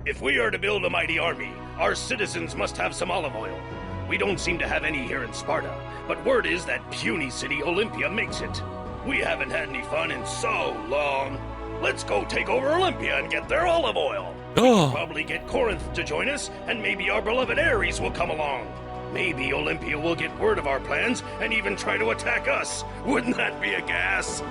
If we are to build a mighty army, our citizens must have some olive oil. We don't seem to have any here in Sparta, but word is that puny city Olympia makes it. We haven't had any fun in so long. Let's go take over Olympia and get their olive oil. We can probably get Corinth to join us, and maybe our beloved Ares will come along. Maybe Olympia will get word of our plans and even try to attack us. Wouldn't that be a gas?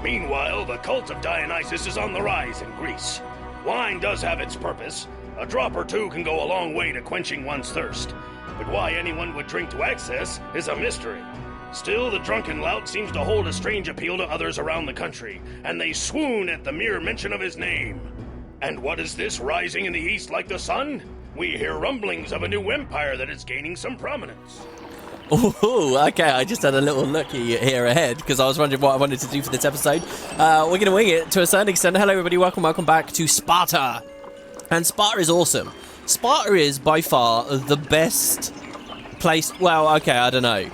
Meanwhile, the cult of Dionysus is on the rise in Greece. Wine does have its purpose. A drop or two can go a long way to quenching one's thirst. But why anyone would drink to excess is a mystery. Still, the drunken lout seems to hold a strange appeal to others around the country, and they swoon at the mere mention of his name. And what is this rising in the east like the sun? We hear rumblings of a new empire that is gaining some prominence. Oh, okay. I just had a little looky here ahead because I was wondering what I wanted to do for this episode. We're going to wing it to a certain extent. Hello, everybody. Welcome back to Sparta. And Sparta is awesome. Sparta is by far the best place. Well, okay, I don't know.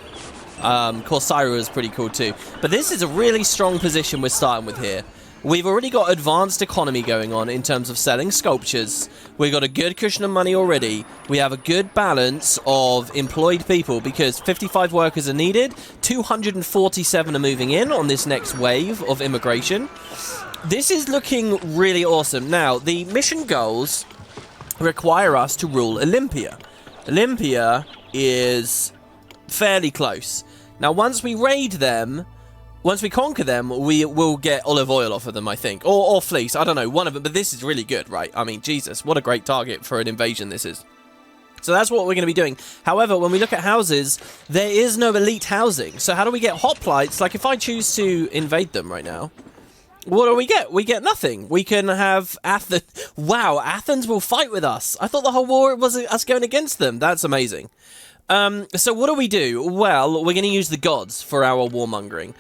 Corsaira is pretty cool too. But this is a really strong position we're starting with here. We've already got advanced economy going on in terms of selling sculptures. We've got a good cushion of money already. We have a good balance of employed people because 55 workers are needed. 247 are moving in on this next wave of immigration. This is looking really awesome. Now, the mission goals require us to rule Olympia. Olympia is fairly close. Now, once we raid them... Once we conquer them, we will get olive oil off of them, I think. Or fleece, I don't know, one of them. But this is really good, right? I mean, Jesus, what a great target for an invasion this is. So that's what we're going to be doing. However, when we look at houses, there is no elite housing. So how do we get hoplites? Like, if I choose to invade them right now, what do we get? We get nothing. We can have Athens. Wow, Athens will fight with us. I thought the whole war was us going against them. That's amazing. So what do we do? Well, we're going to use the gods for our warmongering.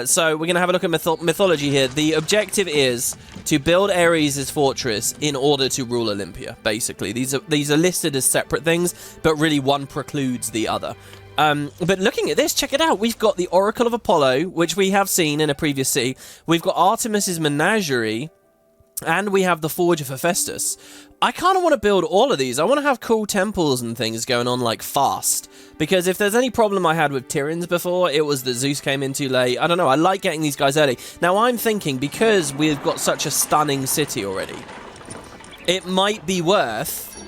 So we're going to have a look at mythology here. The objective is to build Ares' fortress in order to rule Olympia, basically. These are listed as separate things, but really one precludes the other. But looking at this, check it out. We've got the Oracle of Apollo, which we have seen in a previous city. We've got Artemis's Menagerie, and we have the Forge of Hephaestus. I kind of want to build all of these. I want to have cool temples and things going on, like, fast. Because if there's any problem I had with Tyrannus before, it was that Zeus came in too late. I don't know, I like getting these guys early. Now, I'm thinking, because we've got such a stunning city already, it might be worth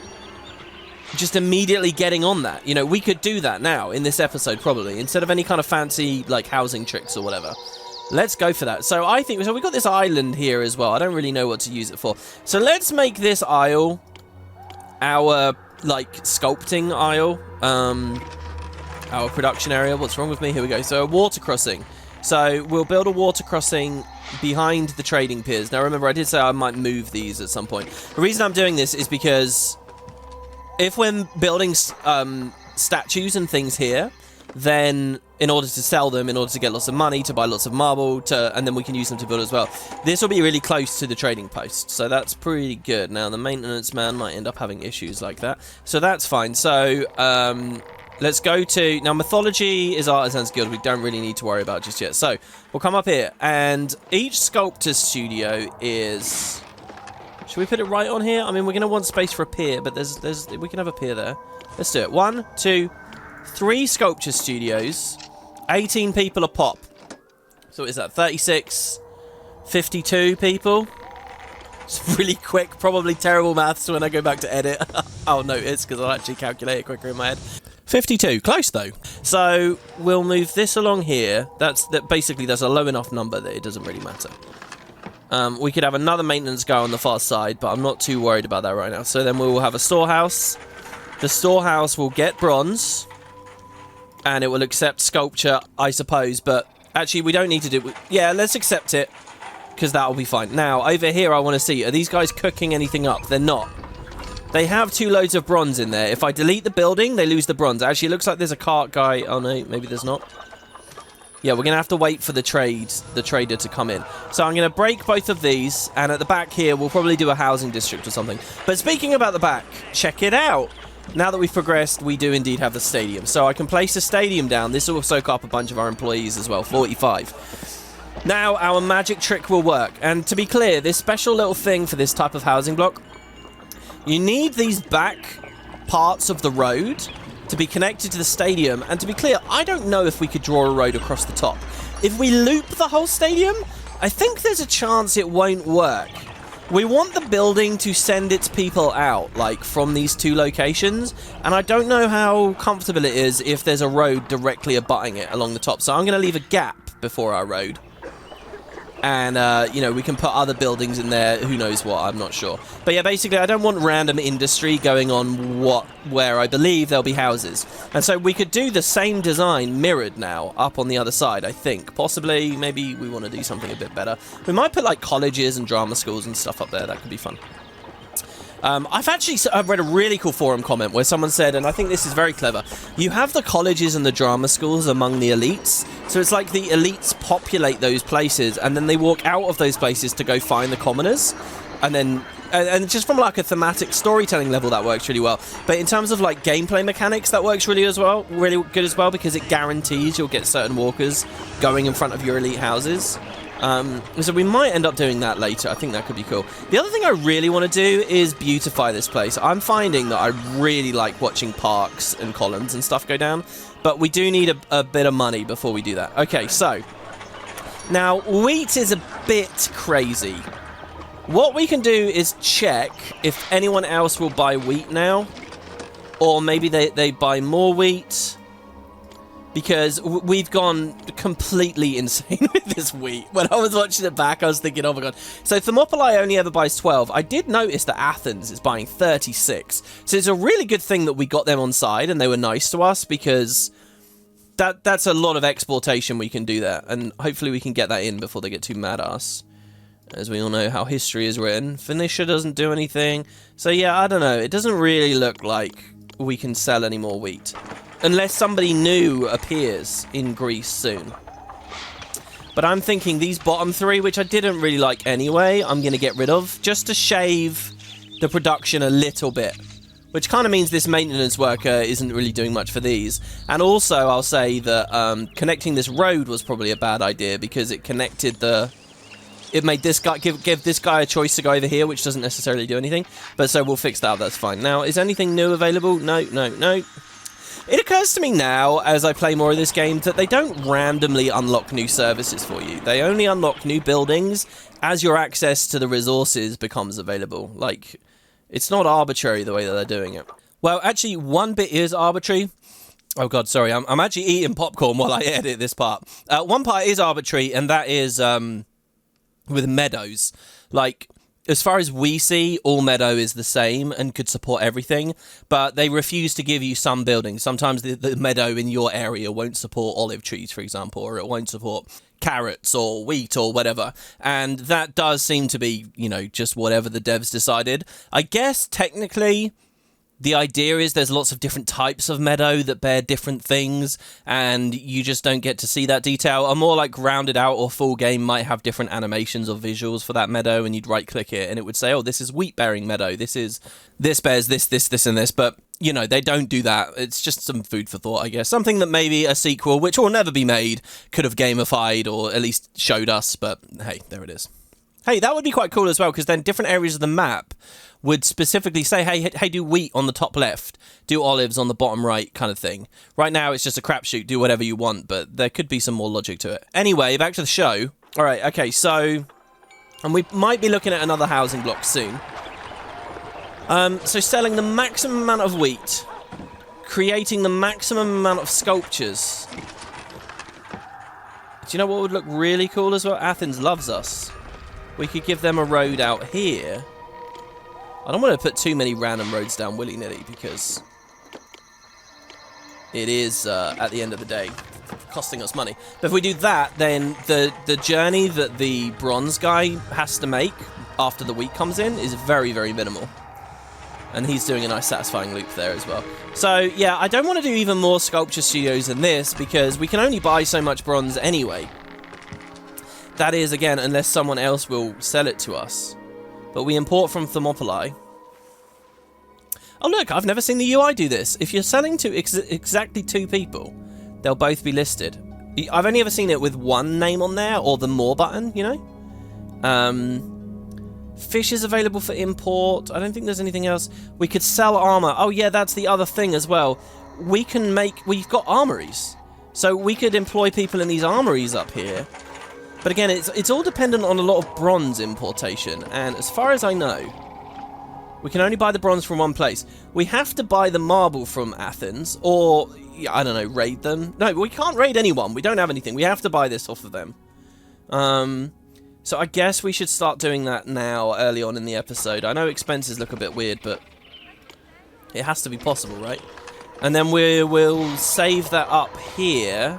just immediately getting on that. You know, we could do that now, in this episode, probably, instead of any kind of fancy, like, housing tricks or whatever. Let's go for that. So I think, so we've got this island here as well. I don't really know what to use it for. So let's make this isle our, like, sculpting isle. Our production area. What's wrong with me? Here we go. So a water crossing. So we'll build a water crossing behind the trading piers. Now remember, I did say I might move these at some point. The reason I'm doing this is because if we're building statues and things here, then in order to sell them, in order to get lots of money, to buy lots of marble, and then we can use them to build as well. This will be really close to the trading post, so that's pretty good. Now, the maintenance man might end up having issues like that, so that's fine. So, let's go to... Now, mythology is Artisan's Guild. We don't really need to worry about just yet. So, we'll come up here, and each sculptor's studio is... Should we put it right on here? I mean, we're going to want space for a pier, but we can have a pier there. Let's do it. 1, 2... 3 sculpture studios, 18 people a pop. So what is that? 36, 52 people. It's really quick, probably terrible maths when I go back to edit. Oh no, it's because I'll actually calculate it quicker in my head. 52, close though. So we'll move this along here. Basically that's a low enough number that it doesn't really matter. We could have another maintenance guy on the far side, but I'm not too worried about that right now. So then we will have a storehouse. The storehouse will get bronze. And it will accept sculpture, I suppose, but actually we don't need to do... Yeah, let's accept it, because that'll be fine. Now, over here I want to see, are these guys cooking anything up? They're not. They have 2 loads of bronze in there. If I delete the building, they lose the bronze. Actually, it looks like there's a cart guy. Oh, no, maybe there's not. Yeah, we're going to have to wait for the trader to come in. So I'm going to break both of these, and at the back here, we'll probably do a housing district or something. But speaking about the back, check it out. Now that we've progressed, we do indeed have the stadium. So I can place a stadium down. This will soak up a bunch of our employees as well, 45. Now our magic trick will work. And to be clear, this special little thing for this type of housing block You need these back parts of the road to be connected to the stadium. And to be clear, I don't know if we could draw a road across the top. If we loop the whole stadium, I think there's a chance it won't work. We want the building to send its people out, like, from these two locations, and I don't know how comfortable it is if there's a road directly abutting it along the top. So I'm going to leave a gap before our road. And, you know, we can put other buildings in there, who knows what, I'm not sure. But yeah, basically, I don't want random industry going on where I believe there'll be houses. And so we could do the same design mirrored now, up on the other side, I think. Possibly, maybe we want to do something a bit better. We might put, like, colleges and drama schools and stuff up there, that could be fun. I've read a really cool forum comment where someone said, and I think this is very clever, you have the colleges and the drama schools among the elites, so it's like the elites populate those places, and then they walk out of those places to go find the commoners, and then, and just from like a thematic storytelling level, that works really well. But in terms of like gameplay mechanics, that works really good as well, because it guarantees you'll get certain walkers going in front of your elite houses. So we might end up doing that later. I think that could be cool. The other thing I really want to do is beautify this place. I'm finding that I really like watching parks and columns and stuff go down, but we do need a bit of money before we do that. Okay, so now wheat is a bit crazy. What we can do is check if anyone else will buy wheat now, or maybe they buy more wheat. Because we've gone completely insane with this wheat. When I was watching it back, I was thinking, oh my god. So Thermopylae only ever buys 12. I did notice that Athens is buying 36. So it's a really good thing that we got them on side and they were nice to us, because that's a lot of exportation we can do there. And hopefully we can get that in before they get too mad at us. As we all know how history is written. Phoenicia doesn't do anything. So yeah, I don't know. It doesn't really look like we can sell any more wheat. Unless somebody new appears in Greece soon. But I'm thinking these bottom three, which I didn't really like anyway, I'm going to get rid of, just to shave the production a little bit. Which kind of means this maintenance worker isn't really doing much for these. And also, I'll say that connecting this road was probably a bad idea, because it connected the... It made this guy give this guy a choice to go over here, which doesn't necessarily do anything. But so we'll fix that, that's fine. Now, is anything new available? No, no, no. It occurs to me now, as I play more of this game, that they don't randomly unlock new services for you. They only unlock new buildings as your access to the resources becomes available. Like, it's not arbitrary the way that they're doing it. Well, actually, one bit is arbitrary. Oh god, sorry, I'm actually eating popcorn while I edit this part. One part is arbitrary, and that is with meadows. Like, as far as we see, all meadow is the same and could support everything, but they refuse to give you some buildings. Sometimes the meadow in your area won't support olive trees, for example, or it won't support carrots or wheat or whatever. And that does seem to be, you know, just whatever the devs decided. I guess, technically, the idea is there's lots of different types of meadow that bear different things, and you just don't get to see that detail. A more like rounded out or full game might have different animations or visuals for that meadow, and you'd right click it and it would say, oh, this is wheat bearing meadow, this bears this and this. But you know, they don't do that. It's just some food for thought, I guess. Something that maybe a sequel, which will never be made, could have gamified or at least showed us. But hey, there it is. Hey, that would be quite cool as well, because then different areas of the map would specifically say, hey, do wheat on the top left, do olives on the bottom right, kind of thing. Right now, it's just a crapshoot, do whatever you want, but there could be some more logic to it. Anyway, back to the show. All right, okay, so... And we might be looking at another housing block soon. So selling the maximum amount of wheat, creating the maximum amount of sculptures. Do you know what would look really cool as well? Athens loves us. We could give them a road out here. I don't want to put too many random roads down willy-nilly, because it is, at the end of the day, costing us money. But if we do that, then the journey that the bronze guy has to make after the wheat comes in is very, very minimal. And he's doing a nice satisfying loop there as well. So, yeah, I don't want to do even more sculpture studios than this, because we can only buy so much bronze anyway. That is, again, unless someone else will sell it to us. But we import from Thermopylae. Oh, look, I've never seen the UI do this. If you're selling to exactly two people, they'll both be listed. I've only ever seen it with one name on there, or the more button, you know? Fish is available for import. I don't think there's anything else. We could sell armor. Oh yeah, that's the other thing as well. We've got armories. So we could employ people in these armories up here. But again, it's all dependent on a lot of bronze importation. And as far as I know, we can only buy the bronze from one place. We have to buy the marble from Athens, or, I don't know, raid them. No, we can't raid anyone. We don't have anything. We have to buy this off of them. So I guess we should start doing that now, early on in the episode. I know expenses look a bit weird, but it has to be possible, right? And then we'll save that up here.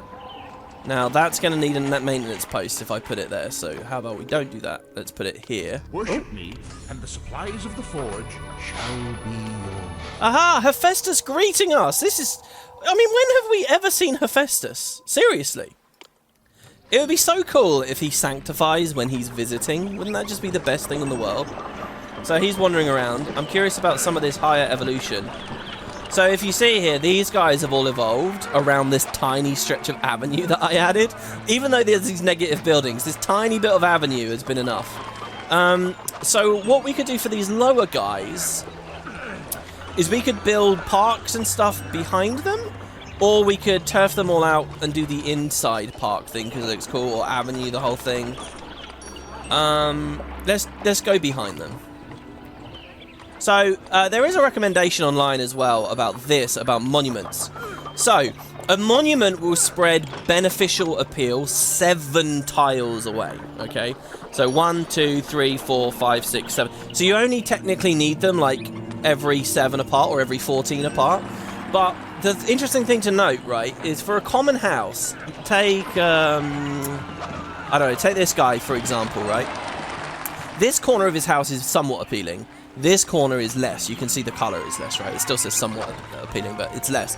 Now, that's going to need a maintenance post if I put it there, so how about we don't do that? Let's put it here. Worship me, and the supplies of the forge shall be yours. Aha! Hephaestus greeting us! This is... I mean, when have we ever seen Hephaestus? Seriously. It would be so cool if he sanctifies when he's visiting. Wouldn't that just be the best thing in the world? So he's wandering around. I'm curious about some of this higher evolution. So if you see here, these guys have all evolved around this tiny stretch of avenue that I added. Even though there's these negative buildings, this tiny bit of avenue has been enough. So what we could do for these lower guys is we could build parks and stuff behind them, or we could turf them all out and do the inside park thing because it looks cool, or avenue the whole thing. Let's go behind them. So, there is a recommendation online as well about this, about monuments. So, a monument will spread beneficial appeal 7 tiles away, okay? So, 1, 2, 3, 4, 5, 6, 7. So, you only technically need them, like, every 7 apart or every 14 apart. But the interesting thing to note, right, is for a common house, take, I don't know, take this guy, for example, right? This corner of his house is somewhat appealing. This corner is less. You can see the color is less, right? It still says somewhat appealing, but it's less.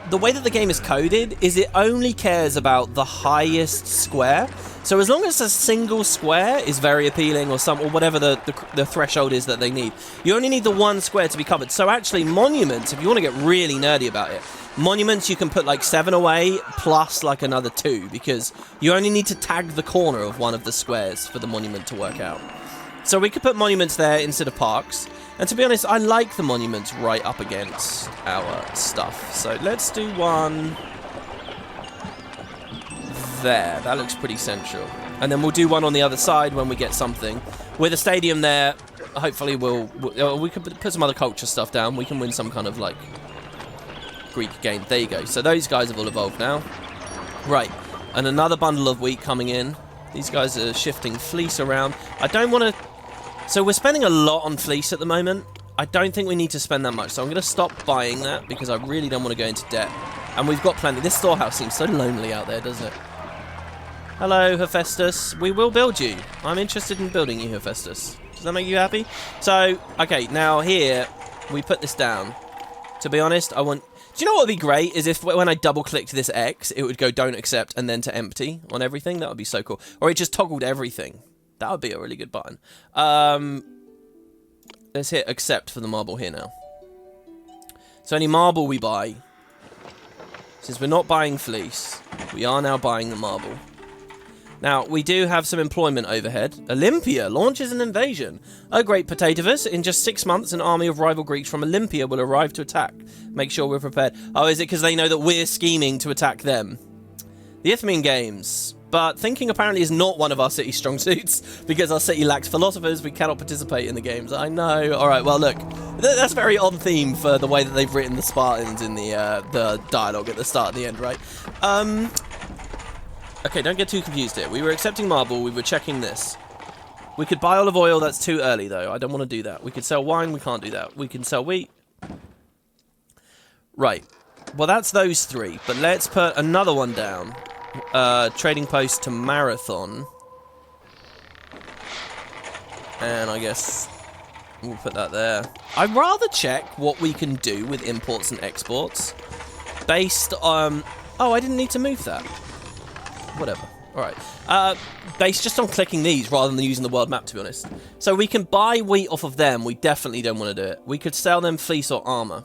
The way that the game is coded is it only cares about the highest square. So as long as a single square is very appealing or whatever the threshold is that they need, you only need the one square to be covered. So actually monuments, if you want to get really nerdy about it, monuments you can put like 7 away plus like another 2 because you only need to tag the corner of one of the squares for the monument to work out. So we could put monuments there instead of parks. And to be honest, I like the monuments right up against our stuff. So let's do one there. That looks pretty central. And then we'll do one on the other side when we get something. With a stadium there, hopefully we could put some other culture stuff down. We can win some kind of like Greek game. There you go. So those guys have all evolved now. Right. And another bundle of wheat coming in. These guys are shifting fleece around. I don't want to... So we're spending a lot on fleece at the moment. I don't think we need to spend that much. So I'm going to stop buying that because I really don't want to go into debt. And we've got plenty. This storehouse seems so lonely out there, doesn't it? Hello, Hephaestus. We will build you. I'm interested in building you, Hephaestus. Does that make you happy? So, okay, now here, we put this down. To be honest, I want... Do you know what would be great? Is if when I double-clicked this X, it would go don't accept and then to empty on everything. That would be so cool. Or it just toggled everything. That would be a really good button. Let's hit accept for the marble here now. So any marble we buy, since we're not buying fleece, we are now buying the marble. Now, we do have some employment overhead. Olympia launches an invasion. Oh, great, Potatoes. In just 6 months, an army of rival Greeks from Olympia will arrive to attack. Make sure we're prepared. Oh, is it because they know that we're scheming to attack them? The Isthmian Games. But thinking apparently is not one of our city's strong suits. Because our city lacks philosophers, we cannot participate in the games. I know. Alright, well, look. That's very on theme for the way that they've written the Spartans in the dialogue at the start and the end, right? Okay, don't get too confused here. We were accepting marble, we were checking this. We could buy olive oil, that's too early though. I don't want to do that. We could sell wine, we can't do that. We can sell wheat. Right. Well, that's those 3, but let's put another one down. Trading post to Marathon. And I guess we'll put that there. I'd rather check what we can do with imports and exports. Based on... Oh, I didn't need to move that. Whatever. Alright. Based just on clicking these rather than using the world map, to be honest. So we can buy wheat off of them. We definitely don't want to do it. We could sell them fleece or armor.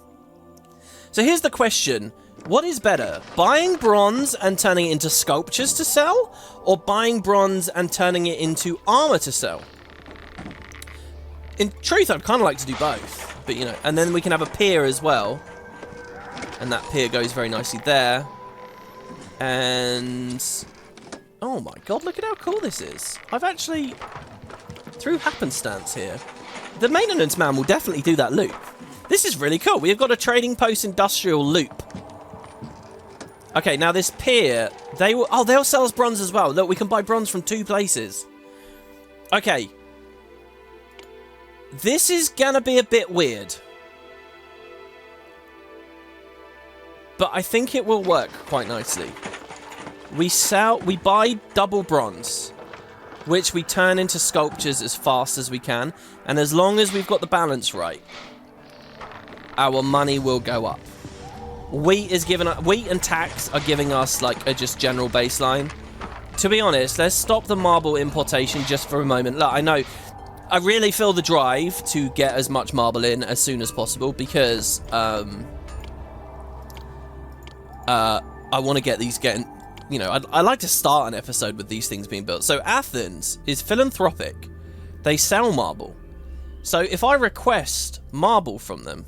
So here's the question. What is better? Buying bronze and turning it into sculptures to sell? Or buying bronze and turning it into armor to sell? in truth, I'd kind of like to do both. But, you know, and then we can have a pier as well. And that pier goes very nicely there. And... oh my god, look at how cool this is. I've actually, through happenstance here, the maintenance man will definitely do that loop. This is really cool. We've got a trading post industrial loop. Okay, now this pier, they'll sell us bronze as well. Look, we can buy bronze from 2 places. Okay. This is gonna be a bit weird. But I think it will work quite nicely. We buy double bronze, which we turn into sculptures as fast as we can, and as long as we've got the balance right, our money will go up. Wheat and tax are giving us like a just general baseline. To be honest, let's stop the marble importation just for a moment. Look, I know, I really feel the drive to get as much marble in as soon as possible because I want to get these getting. You know, I like to start an episode with these things being built. So Athens is philanthropic. They sell marble. So if I request marble from them,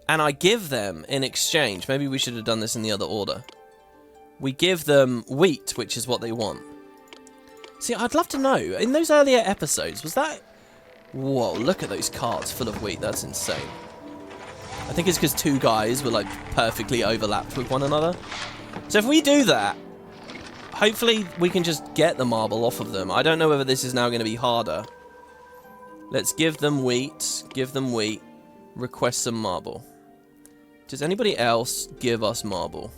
and I give them in exchange, maybe we should have done this in the other order. We give them wheat, which is what they want. See, I'd love to know, in those earlier episodes, was that... whoa, look at those carts full of wheat. That's insane. I think it's because 2 guys were, like, perfectly overlapped with one another. So if we do that, hopefully we can just get the marble off of them. I don't know whether this is now going to be harder. Let's give them wheat. Give them wheat. Request some marble. Does anybody else give us marble?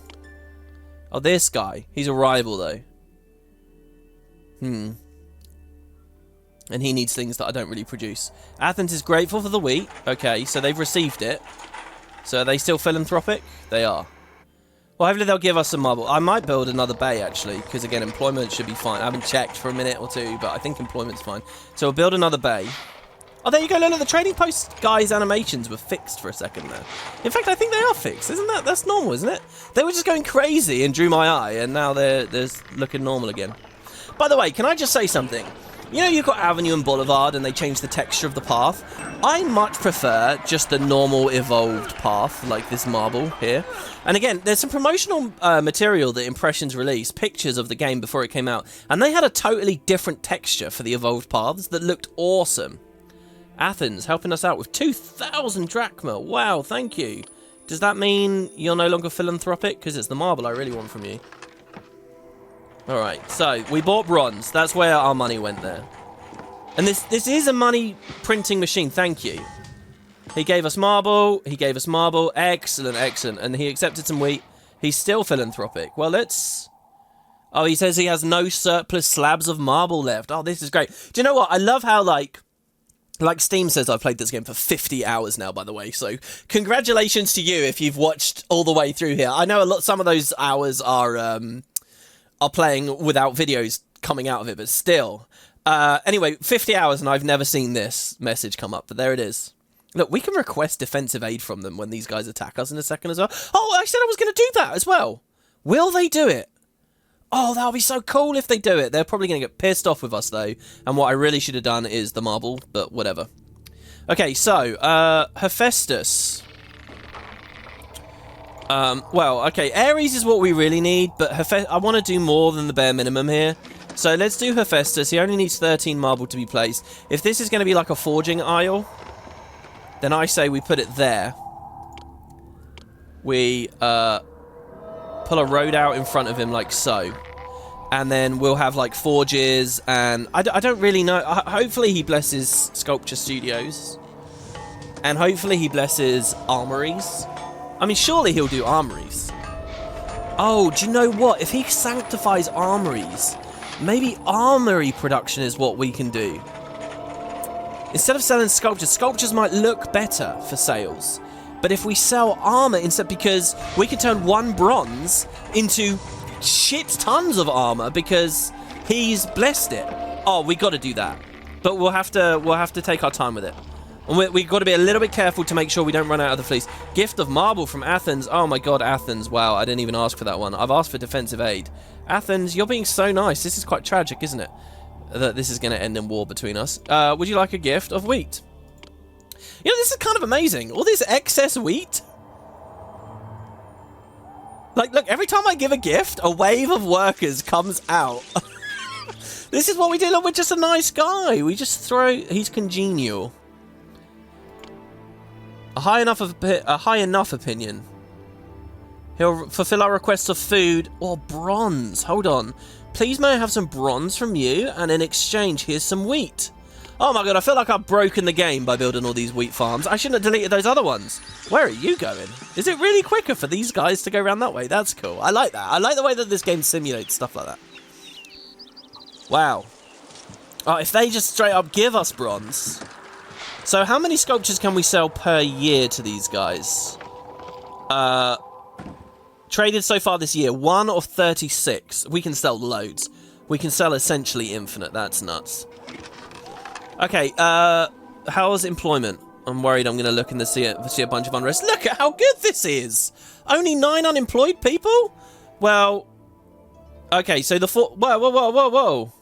Oh, this guy. He's a rival, though. And he needs things that I don't really produce. Athens is grateful for the wheat. Okay, so they've received it. So are they still philanthropic? They are. Well, hopefully they'll give us some marble. I might build another bay, actually, because, again, employment should be fine. I haven't checked for a minute or 2, but I think employment's fine. So we'll build another bay. Oh, there you go, look, the trading post guys' animations were fixed for a second there. In fact, I think they are fixed, isn't that? That's normal, isn't it? They were just going crazy and drew my eye, and now they're looking normal again. By the way, can I just say something? You know, you've got Avenue and Boulevard, and they change the texture of the path. I much prefer just the normal evolved path, like this marble here. And again, there's some promotional material that Impressions released, pictures of the game before it came out, and they had a totally different texture for the evolved paths that looked awesome. Athens helping us out with 2,000 drachma. Wow, thank you. Does that mean you're no longer philanthropic? Because it's the marble I really want from you. Alright, so we bought bronze. That's where our money went there. And this is a money printing machine. Thank you. He gave us marble. He gave us marble. Excellent, excellent. And he accepted some wheat. He's still philanthropic. Well, let's... oh, he says he has no surplus slabs of marble left. Oh, this is great. Do you know what? I love how, like Steam says, I've played this game for 50 hours now, by the way. So congratulations to you if you've watched all the way through here. I know some of those hours are playing without videos coming out of it, but still. Anyway, 50 hours and I've never seen this message come up, but there it is. Look, we can request defensive aid from them when these guys attack us in a second as well. Oh, I said I was going to do that as well. Will they do it? Oh, that'll be so cool if they do it. They're probably going to get pissed off with us, though. And what I really should have done is the marble, but whatever. Okay, so, Hephaestus. Well, okay, Ares is what we really need, but I want to do more than the bare minimum here. So let's do Hephaestus. He only needs 13 marble to be placed. If this is going to be like a forging aisle, then I say we put it there. We, pull a road out in front of him like so. And then we'll have like forges and... I don't really know. Hopefully he blesses sculpture studios. And hopefully he blesses armories. I mean, surely he'll do armories. Oh, do you know what? If he sanctifies armories, maybe armory production is what we can do. Instead of selling sculptures, sculptures might look better for sales. But if we sell armor instead, because we can turn 1 bronze into shit tons of armor because he's blessed it. Oh, we got to do that. But we'll have to take our time with it. And we've got to be a little bit careful to make sure we don't run out of the fleece. Gift of marble from Athens. Oh my god, Athens. Wow, I didn't even ask for that one. I've asked for defensive aid. Athens, you're being so nice. This is quite tragic, isn't it? that this is going to end in war between us. Would you like a gift of wheat? You know, this is kind of amazing. All this excess wheat. Like, look, every time I give a gift, a wave of workers comes out. This is what we do. Look, we're just a nice guy. We just throw... He's congenial. A high enough opinion. He'll fulfill our requests of food or bronze. Hold on. Please may I have some bronze from you, and in exchange, here's some wheat. Oh my god, I feel like I've broken the game by building all these wheat farms. I shouldn't have deleted those other ones. Where are you going? Is it really quicker for these guys to go around that way? That's cool. I like that. I like the way that this game simulates stuff like that. Wow. Oh, if they just straight up give us bronze. So how many sculptures can we sell per year to these guys? Traded so far this year, 1 of 36. We can sell loads. We can sell essentially infinite. That's nuts. Okay, how's employment? I'm worried I'm going to look and see a bunch of unrest. Look at how good this is! Only 9 unemployed people? Well, okay, so the whoa.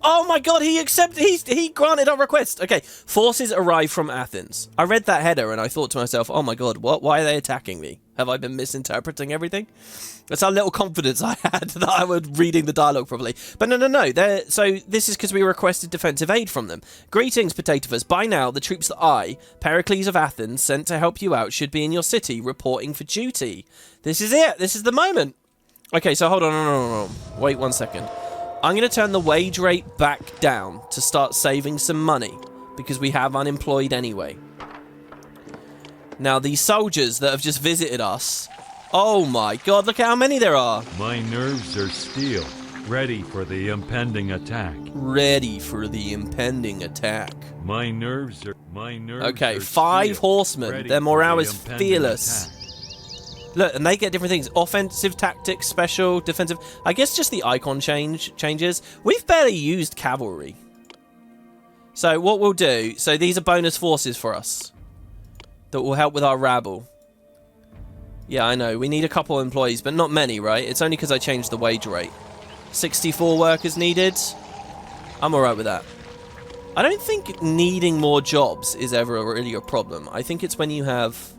Oh my god, he granted our request. Okay, forces arrive from Athens. I read that header and I thought to myself, oh my god, why are they attacking me? Have I been misinterpreting everything? That's how little confidence I had that I was reading the dialogue properly. But no. So this is because we requested defensive aid from them. Greetings, Potatoes. By now, the troops that I, Pericles of Athens, sent to help you out should be in your city, reporting for duty. This is it. This is the moment. Okay, so hold on. No. Wait 1 second. I'm going to turn the wage rate back down to start saving some money, because we have unemployed anyway. Now, these soldiers that have just visited us... Oh my god, look at how many there are! My nerves are steel, ready for the impending attack. Ready for the impending attack. My nerves are okay, 5 horsemen. Their morale is fearless. Attack. Look, and they get different things. Offensive, tactics, special, defensive. I guess just the icon changes. We've barely used cavalry. So what we'll do... So these are bonus forces for us. That will help with our rabble. Yeah, I know. We need a couple of employees, but not many, right? It's only because I changed the wage rate. 64 workers needed. I'm alright with that. I don't think needing more jobs is ever really a problem. I think it's when you have...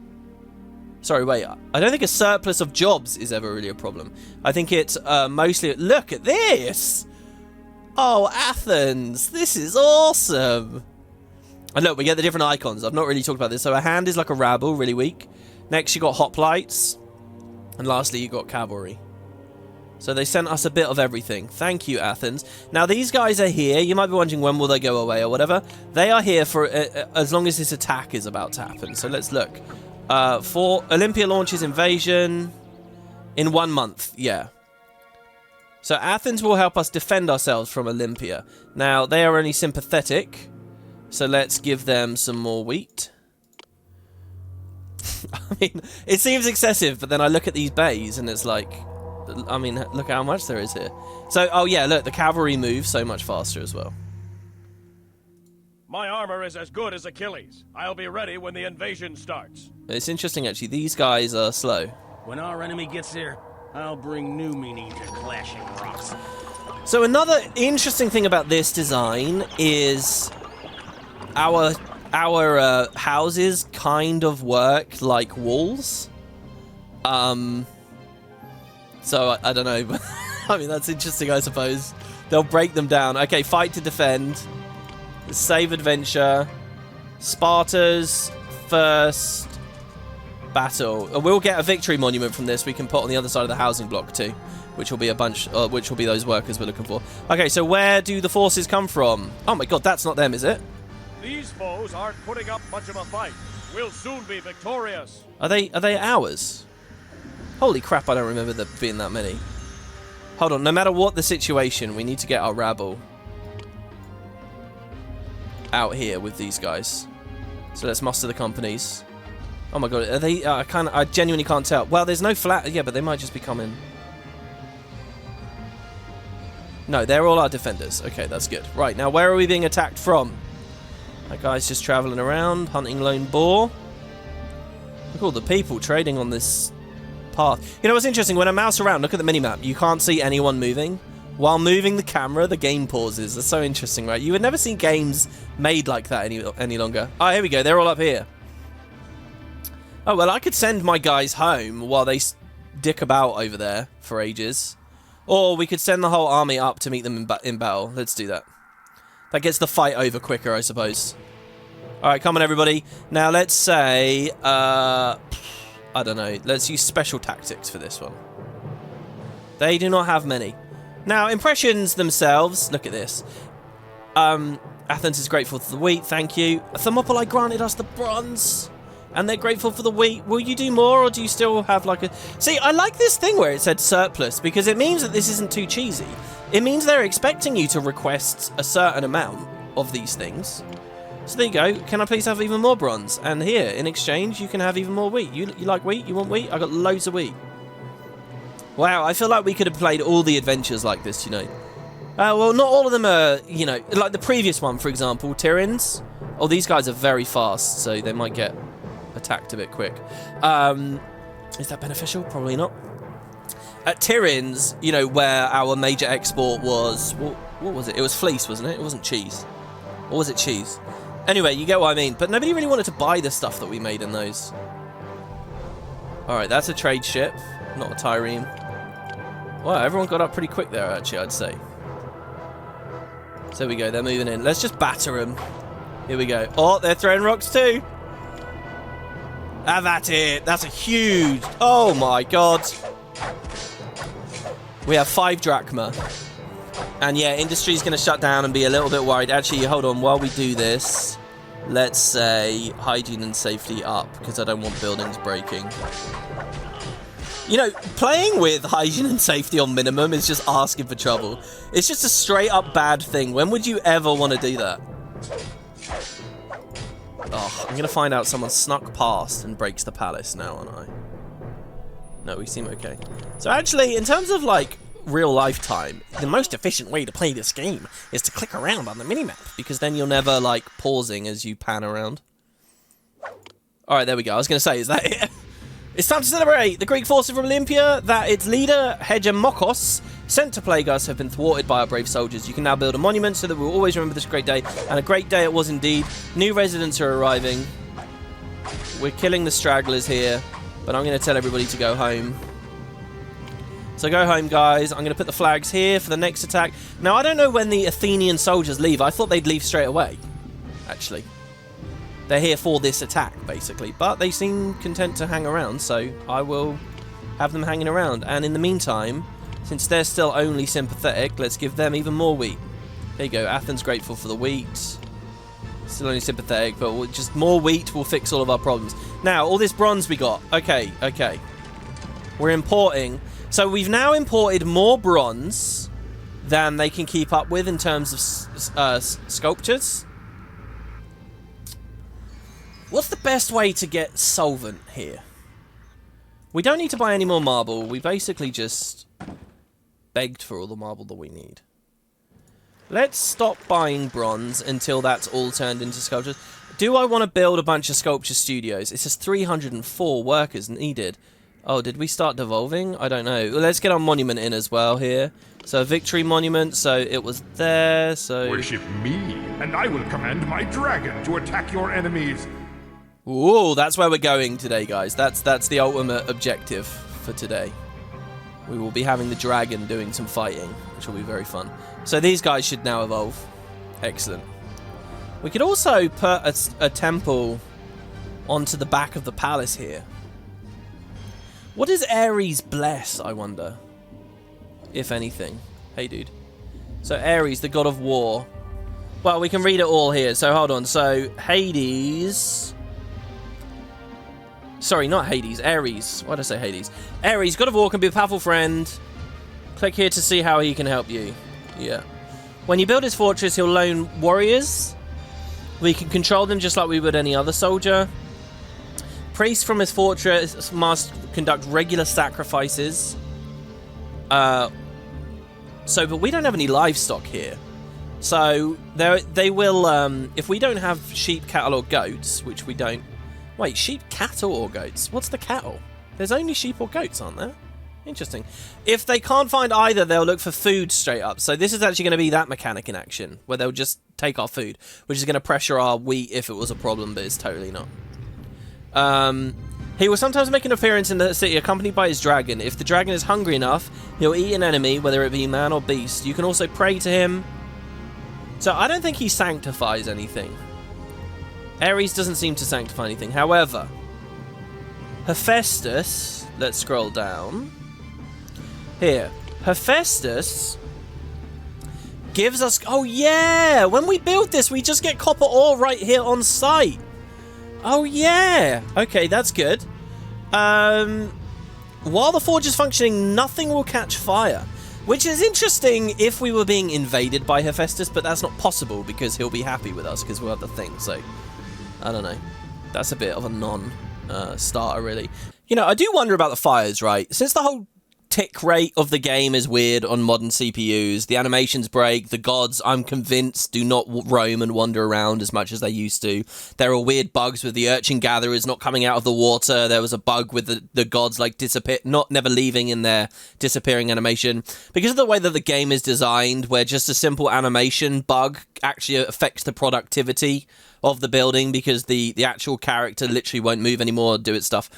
Sorry, wait. I don't think a surplus of jobs is ever really a problem. I think it's mostly... Look at this! Oh, Athens! This is awesome! And look, we get the different icons. I've not really talked about this. So a hand is like a rabble, really weak. Next, you got hoplites. And lastly, you got cavalry. So they sent us a bit of everything. Thank you, Athens. Now, these guys are here. You might be wondering when will they go away or whatever. They are here for as long as this attack is about to happen. So let's look. For Olympia launches invasion in 1 month. Yeah. So Athens will help us defend ourselves from Olympia. Now, they are only sympathetic. So let's give them some more wheat. I mean, it seems excessive, but then I look at these bays and it's like... I mean, look how much there is here. So, oh yeah, look, the cavalry moves so much faster as well. My armor is as good as Achilles. I'll be ready when the invasion starts. It's interesting, actually. These guys are slow. When our enemy gets here, I'll bring new meaning to clashing rocks. So another interesting thing about this design is our houses kind of work like walls. So I don't know, but I mean that's interesting, I suppose. They'll break them down. Okay, fight to defend. Save adventure. Sparta's first battle. We'll get a victory monument from this. We can put on the other side of the housing block too, which will be a bunch. Which will be those workers we're looking for. Okay, so where do the forces come from? Oh my god, that's not them, is it? These foes aren't putting up much of a fight. We'll soon be victorious. Are they ours? Holy crap, I don't remember there being that many. Hold on, no matter what the situation, we need to get our rabble out here with these guys. So let's muster the companies. Oh my god, are they... I genuinely can't tell. Well, there's no flat... Yeah, but they might just be coming... No, they're all our defenders. Okay, that's good. Right, now where are we being attacked from? That guy's just travelling around, hunting lone boar. Look at all the people trading on this... path. You know what's interesting? When I mouse around, look at the minimap. You can't see anyone moving. While moving the camera, the game pauses. That's so interesting, right? You would never see games made like that any longer. Oh, here we go. They're all up here. Oh, well, I could send my guys home while they dick about over there for ages. Or we could send the whole army up to meet them in battle. Let's do that. That gets the fight over quicker, I suppose. Alright, come on, everybody. Now, let's say... I don't know. Let's use special tactics for this one. They do not have many. Now, impressions themselves... Look at this. Athens is grateful for the wheat, thank you. Thermopylae granted us the bronze. And they're grateful for the wheat. Will you do more, or do you still have like a... See, I like this thing where it said surplus, because it means that this isn't too cheesy. It means they're expecting you to request a certain amount of these things. So there you go. Can I please have even more bronze? And here, in exchange, you can have even more wheat. You like wheat? You want wheat? I got loads of wheat. Wow, I feel like we could have played all the adventures like this, you know. Well, not all of them are, you know, like the previous one, for example, Tyrins. Oh, these guys are very fast, so they might get attacked a bit quick. Is that beneficial? Probably not. At Tyrins, you know, where our major export was... What was it? It was fleece, wasn't it? It wasn't cheese. Or was it cheese? Anyway, you get what I mean. But nobody really wanted to buy the stuff that we made in those. Alright, that's a trade ship, not a trireme. Wow, everyone got up pretty quick there, actually, I'd say. So there we go, they're moving in. Let's just batter them. Here we go. Oh, they're throwing rocks too. Have at it. That's a huge... Oh my god. We have 5 drachma. And yeah, industry's going to shut down and be a little bit worried. Actually, hold on. While we do this, let's say hygiene and safety up, because I don't want buildings breaking. You know, playing with hygiene and safety on minimum is just asking for trouble. It's just a straight up bad thing. When would you ever want to do that? Oh, I'm going to find out someone snuck past and breaks the palace now, aren't I? No, we seem okay. So actually, in terms of, like, real life time, the most efficient way to play this game is to click around on the minimap, because then you're never, like, pausing as you pan around. Alright, there we go. I was going to say, is that it? It's time to celebrate! The Greek forces from Olympia, that its leader, Hegemokos, sent to plague us, have been thwarted by our brave soldiers. You can now build a monument so that we'll always remember this great day. And a great day it was indeed. New residents are arriving. We're killing the stragglers here, but I'm going to tell everybody to go home. So go home, guys. I'm going to put the flags here for the next attack. Now, I don't know when the Athenian soldiers leave. I thought they'd leave straight away, actually. They're here for this attack, basically. But they seem content to hang around, so I will have them hanging around. And in the meantime, since they're still only sympathetic, let's give them even more wheat. There you go. Athens grateful for the wheat. Still only sympathetic, but just more wheat will fix all of our problems. Now, all this bronze we got. Okay, okay. We're importing. So we've now imported more bronze than they can keep up with in terms of sculptures. What's the best way to get solvent here? We don't need to buy any more marble. We basically just begged for all the marble that we need. Let's stop buying bronze until that's all turned into sculptures. Do I want to build a bunch of sculpture studios? It says 304 workers needed. Oh, did we start devolving? I don't know. Let's get our monument in as well here. So a victory monument, so it was there, so... Worship me, and I will command my dragon to attack your enemies. Ooh, that's where we're going today, guys. That's the ultimate objective for today. We will be having the dragon doing some fighting, which will be very fun. So these guys should now evolve. Excellent. We could also put a temple onto the back of the palace here. What does Ares bless, I wonder? If anything. Hey, dude. So Ares, the god of war. Well, we can read it all here. So hold on. So Hades... Sorry, not Hades. Ares. Why did I say Hades? Ares, god of war, can be a powerful friend. Click here to see how he can help you. Yeah. When you build his fortress, he'll loan warriors. We can control them just like we would any other soldier. Priests from his fortress must conduct regular sacrifices. But we don't have any livestock here. So they will, if we don't have sheep, cattle, or goats, which we don't. Wait, sheep, cattle, or goats? What's the cattle? There's only sheep or goats, aren't there? Interesting. If they can't find either, they'll look for food straight up. So this is actually going to be that mechanic in action, where they'll just take our food, which is going to pressure our wheat if it was a problem, but it's totally not. He will sometimes make an appearance in the city accompanied by his dragon. If the dragon is hungry enough, he'll eat an enemy, whether it be man or beast. You can also pray to him. So I don't think he sanctifies anything. Ares doesn't seem to sanctify anything. However, Hephaestus, let's scroll down. Here, Hephaestus gives us... Oh yeah! When we build this, we just get copper ore right here on site. Oh yeah! Okay, that's good. While the forge is functioning, nothing will catch fire. Which is interesting if we were being invaded by Hephaestus, but that's not possible because he'll be happy with us because we'll have the thing, so... I don't know. That's a bit of a non-starter, really. You know, I do wonder about the fires, right? Since the whole tick rate of the game is weird on modern CPUs, the animations break, the gods, I'm convinced, do not roam and wander around as much as they used to. There are weird bugs with the urchin gatherers not coming out of the water. There was a bug with the gods, like, never leaving in their disappearing animation. Because of the way that the game is designed, where just a simple animation bug actually affects the productivity of the building because the actual character literally won't move anymore or do its stuff.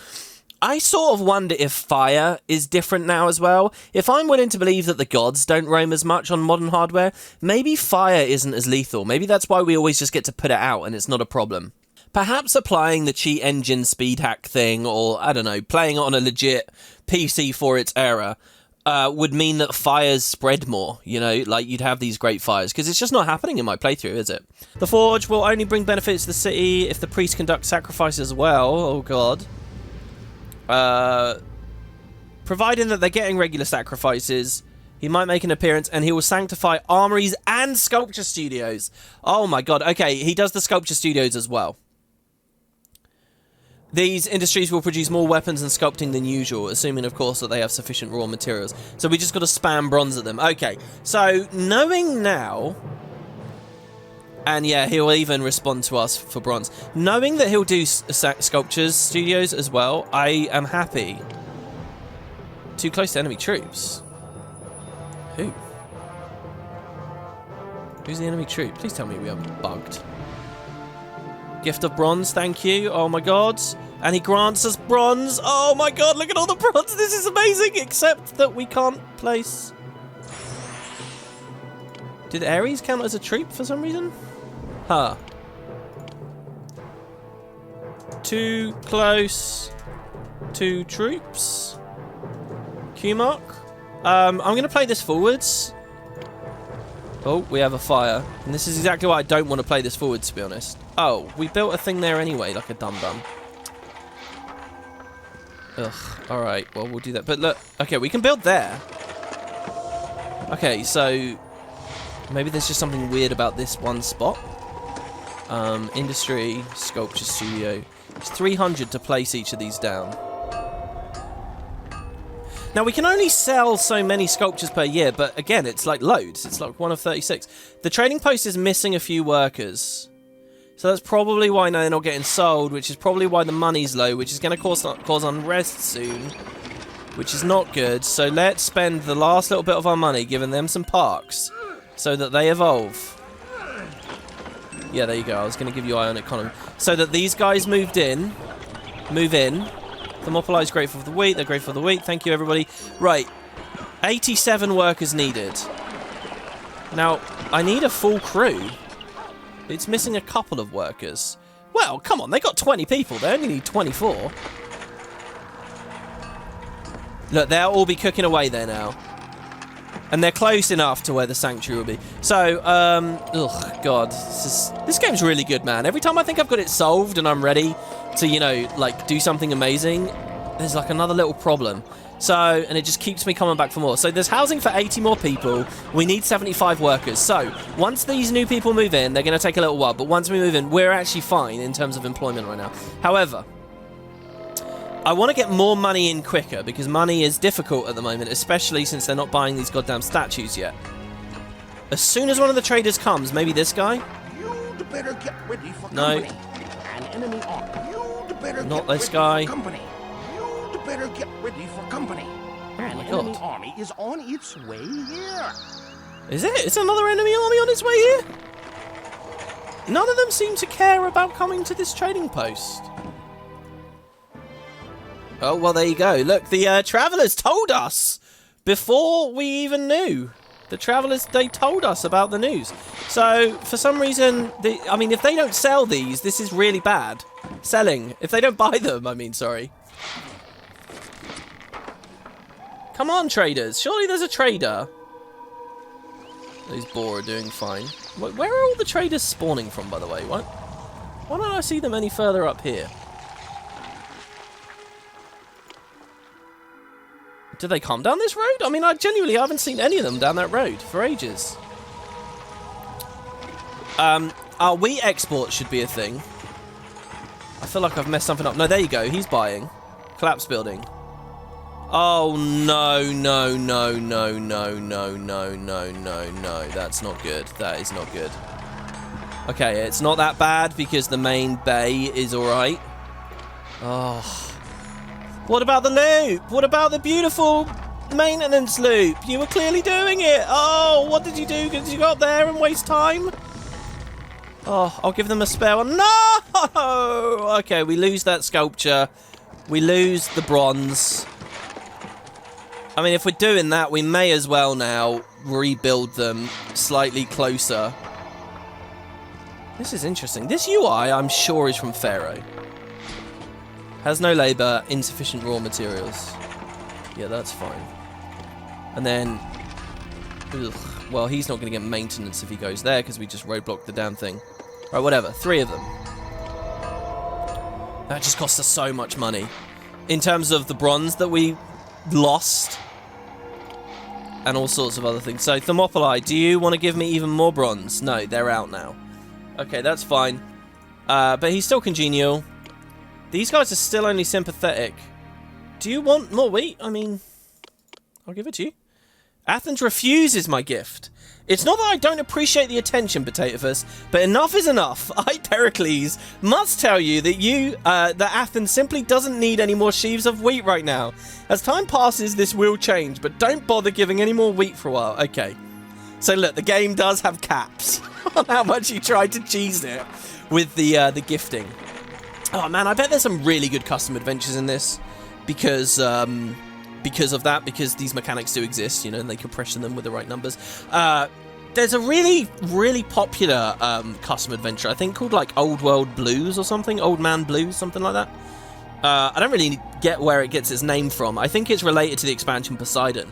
I sort of wonder if fire is different now as well. If I'm willing to believe that the gods don't roam as much on modern hardware, maybe fire isn't as lethal. Maybe that's why we always just get to put it out and it's not a problem. Perhaps applying the cheat engine speed hack thing, or, I don't know, playing it on a legit PC for its era, would mean that fires spread more, you know, like you'd have these great fires, because it's just not happening in my playthrough, is it? The forge will only bring benefits to the city if the priests conduct sacrifices as well. Oh god. Providing that they're getting regular sacrifices, he might make an appearance and he will sanctify armories and sculpture studios. Oh my god. Okay, he does the sculpture studios as well. These industries will produce more weapons and sculpting than usual, assuming, of course, that they have sufficient raw materials. So we just got to spam bronze at them. Okay, so knowing now... And yeah, he'll even respond to us for bronze. Knowing that he'll do sculptures studios as well, I am happy. Too close to enemy troops. Who? Who's the enemy troop? Please tell me we haven't bugged. Gift of bronze, thank you. Oh my god. And he grants us bronze. Oh my god, look at all the bronze. This is amazing, except that we can't place... Did Ares count as a troop for some reason? Huh. Too close to troops. Q mark. I'm going to play this forwards. Oh, we have a fire. And this is exactly why I don't want to play this forwards, to be honest. Oh, we built a thing there anyway, like a dum-dum. Ugh, alright, well, we'll do that. But look, okay, we can build there. Okay, so... Maybe there's just something weird about this one spot. Industry, sculpture studio. It's 300 to place each of these down. Now, we can only sell so many sculptures per year, but again, it's like loads. It's like 1 of 36. The trading post is missing a few workers. So that's probably why they're not getting sold, which is probably why the money's low, which is going to cause unrest soon, which is not good. So let's spend the last little bit of our money giving them some parks so that they evolve. Yeah, there you go. I was going to give you Ionic Economy. So that these guys move in. Thermopylae is grateful for the wheat. They're grateful for the wheat. Thank you, everybody. Right. 87 workers needed. Now, I need a full crew. It's missing a couple of workers. Well, come on. They got 20 people. They only need 24. Look, they'll all be cooking away there now. And they're close enough to where the sanctuary will be. So, ugh, God. This game's really good, man. Every time I think I've got it solved and I'm ready to, you know, like, do something amazing, there's, like, another little problem. So, and it just keeps me coming back for more. So there's housing for 80 more people. We need 75 workers. So, once these new people move in, they're going to take a little while. But once we move in, we're actually fine in terms of employment right now. However... I want to get more money in quicker, because money is difficult at the moment, especially since they're not buying these goddamn statues yet. As soon as one of the traders comes, maybe this guy? You'd better get ready for no. company. An enemy army. You'd better not get this ready guy. For company. You'd better get ready for company. Am An enemy army is on its way here. Is it? Is another enemy army on its way here? None of them seem to care about coming to this trading post. Oh, well, there you go. Look, the travelers told us before we even knew. The travelers, they told us about the news. So, for some reason, I mean, if they don't sell these, this is really bad. Selling. If they don't buy them, I mean, sorry. Come on, traders. Surely there's a trader. Those boar are doing fine. Where are all the traders spawning from, by the way? What? Why don't I see them any further up here? Did they come down this road? I mean, I genuinely haven't seen any of them down that road for ages. Our wheat export should be a thing. I feel like I've messed something up. No, there you go. He's buying. Collapse building. Oh, no, no, no, no, no, no, no, no, no, no. That's not good. That is not good. Okay, it's not that bad because the main bay is alright. Oh. What about the loop? What about the beautiful maintenance loop? You were clearly doing it. Oh, what did you do? Did you go up there and waste time? Oh, I'll give them a spare one. No! Okay, we lose that sculpture. We lose the bronze. I mean, if we're doing that, we may as well now rebuild them slightly closer. This is interesting. This UI, I'm sure, is from Pharaoh. Has no labor, insufficient raw materials. Yeah, that's fine. And then... Ugh, well, he's not going to get maintenance if he goes there, because we just roadblocked the damn thing. Right, whatever. 3 of them. That just cost us so much money. In terms of the bronze that we lost... and all sorts of other things. So, Thermopylae, do you want to give me even more bronze? No, they're out now. Okay, that's fine. But he's still congenial. These guys are still only sympathetic. Do you want more wheat? I mean, I'll give it to you. Athens refuses my gift. It's not that I don't appreciate the attention, Potatoes, but enough is enough. I, Pericles, must tell you that that Athens simply doesn't need any more sheaves of wheat right now. As time passes, this will change, but don't bother giving any more wheat for a while. Okay. So look, the game does have caps on how much you tried to cheese it with the gifting. Oh man, I bet there's some really good custom adventures in this because of that, because these mechanics do exist, you know, and they can pressure them with the right numbers. There's a really, really popular custom adventure, I think, called like Old World Blues or something, Old Man Blues, something like that. I don't really get where it gets its name from. I think it's related to the expansion Poseidon.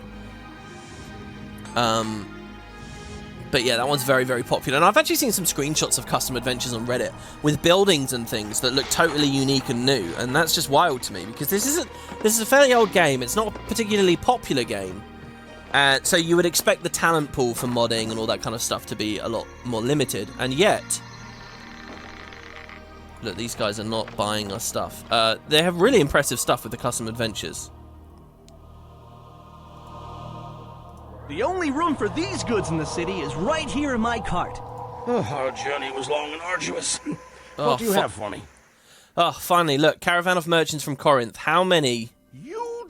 But yeah, that one's very, very popular. And I've actually seen some screenshots of custom adventures on Reddit with buildings and things that look totally unique and new. And that's just wild to me because this is a fairly old game. It's not a particularly popular game. So you would expect the talent pool for modding and all that kind of stuff to be a lot more limited. And yet, look, these guys are not buying us stuff. They have really impressive stuff with the custom adventures. The only room for these goods in the city is right here in my cart. Oh, our journey was long and arduous. What do you have for me? Oh, finally, look, caravan of merchants from Corinth. How many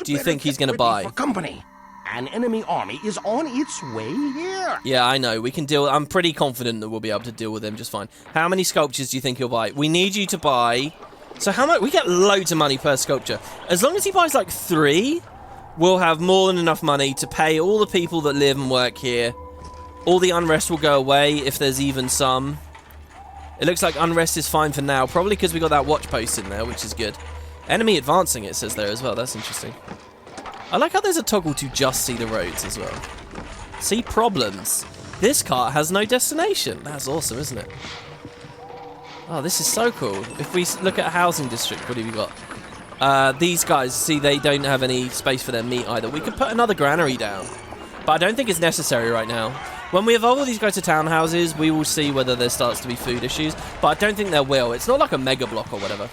do you think he's going to buy? For company. An enemy army is on its way here. Yeah, I know. We can deal. I'm pretty confident that we'll be able to deal with him just fine. How many sculptures do you think he'll buy? We need you to buy. So how much? We get loads of money per sculpture. As long as he buys like 3, we'll have more than enough money to pay all the people that live and work here. All the unrest will go away if there's even some. It looks like unrest is fine for now, probably because we got that watch post in there, which is good. Enemy advancing, it says there as well. That's interesting. I like how there's a toggle to just see the roads as well. See problems. This cart has no destination. That's awesome, isn't it? Oh, this is so cool. If we look at housing district, what have you got? These guys, see, they don't have any space for their meat either. We could put another granary down, but I don't think it's necessary right now. When we evolve all these guys to townhouses, we will see whether there starts to be food issues, but I don't think there will. It's not like a mega block or whatever.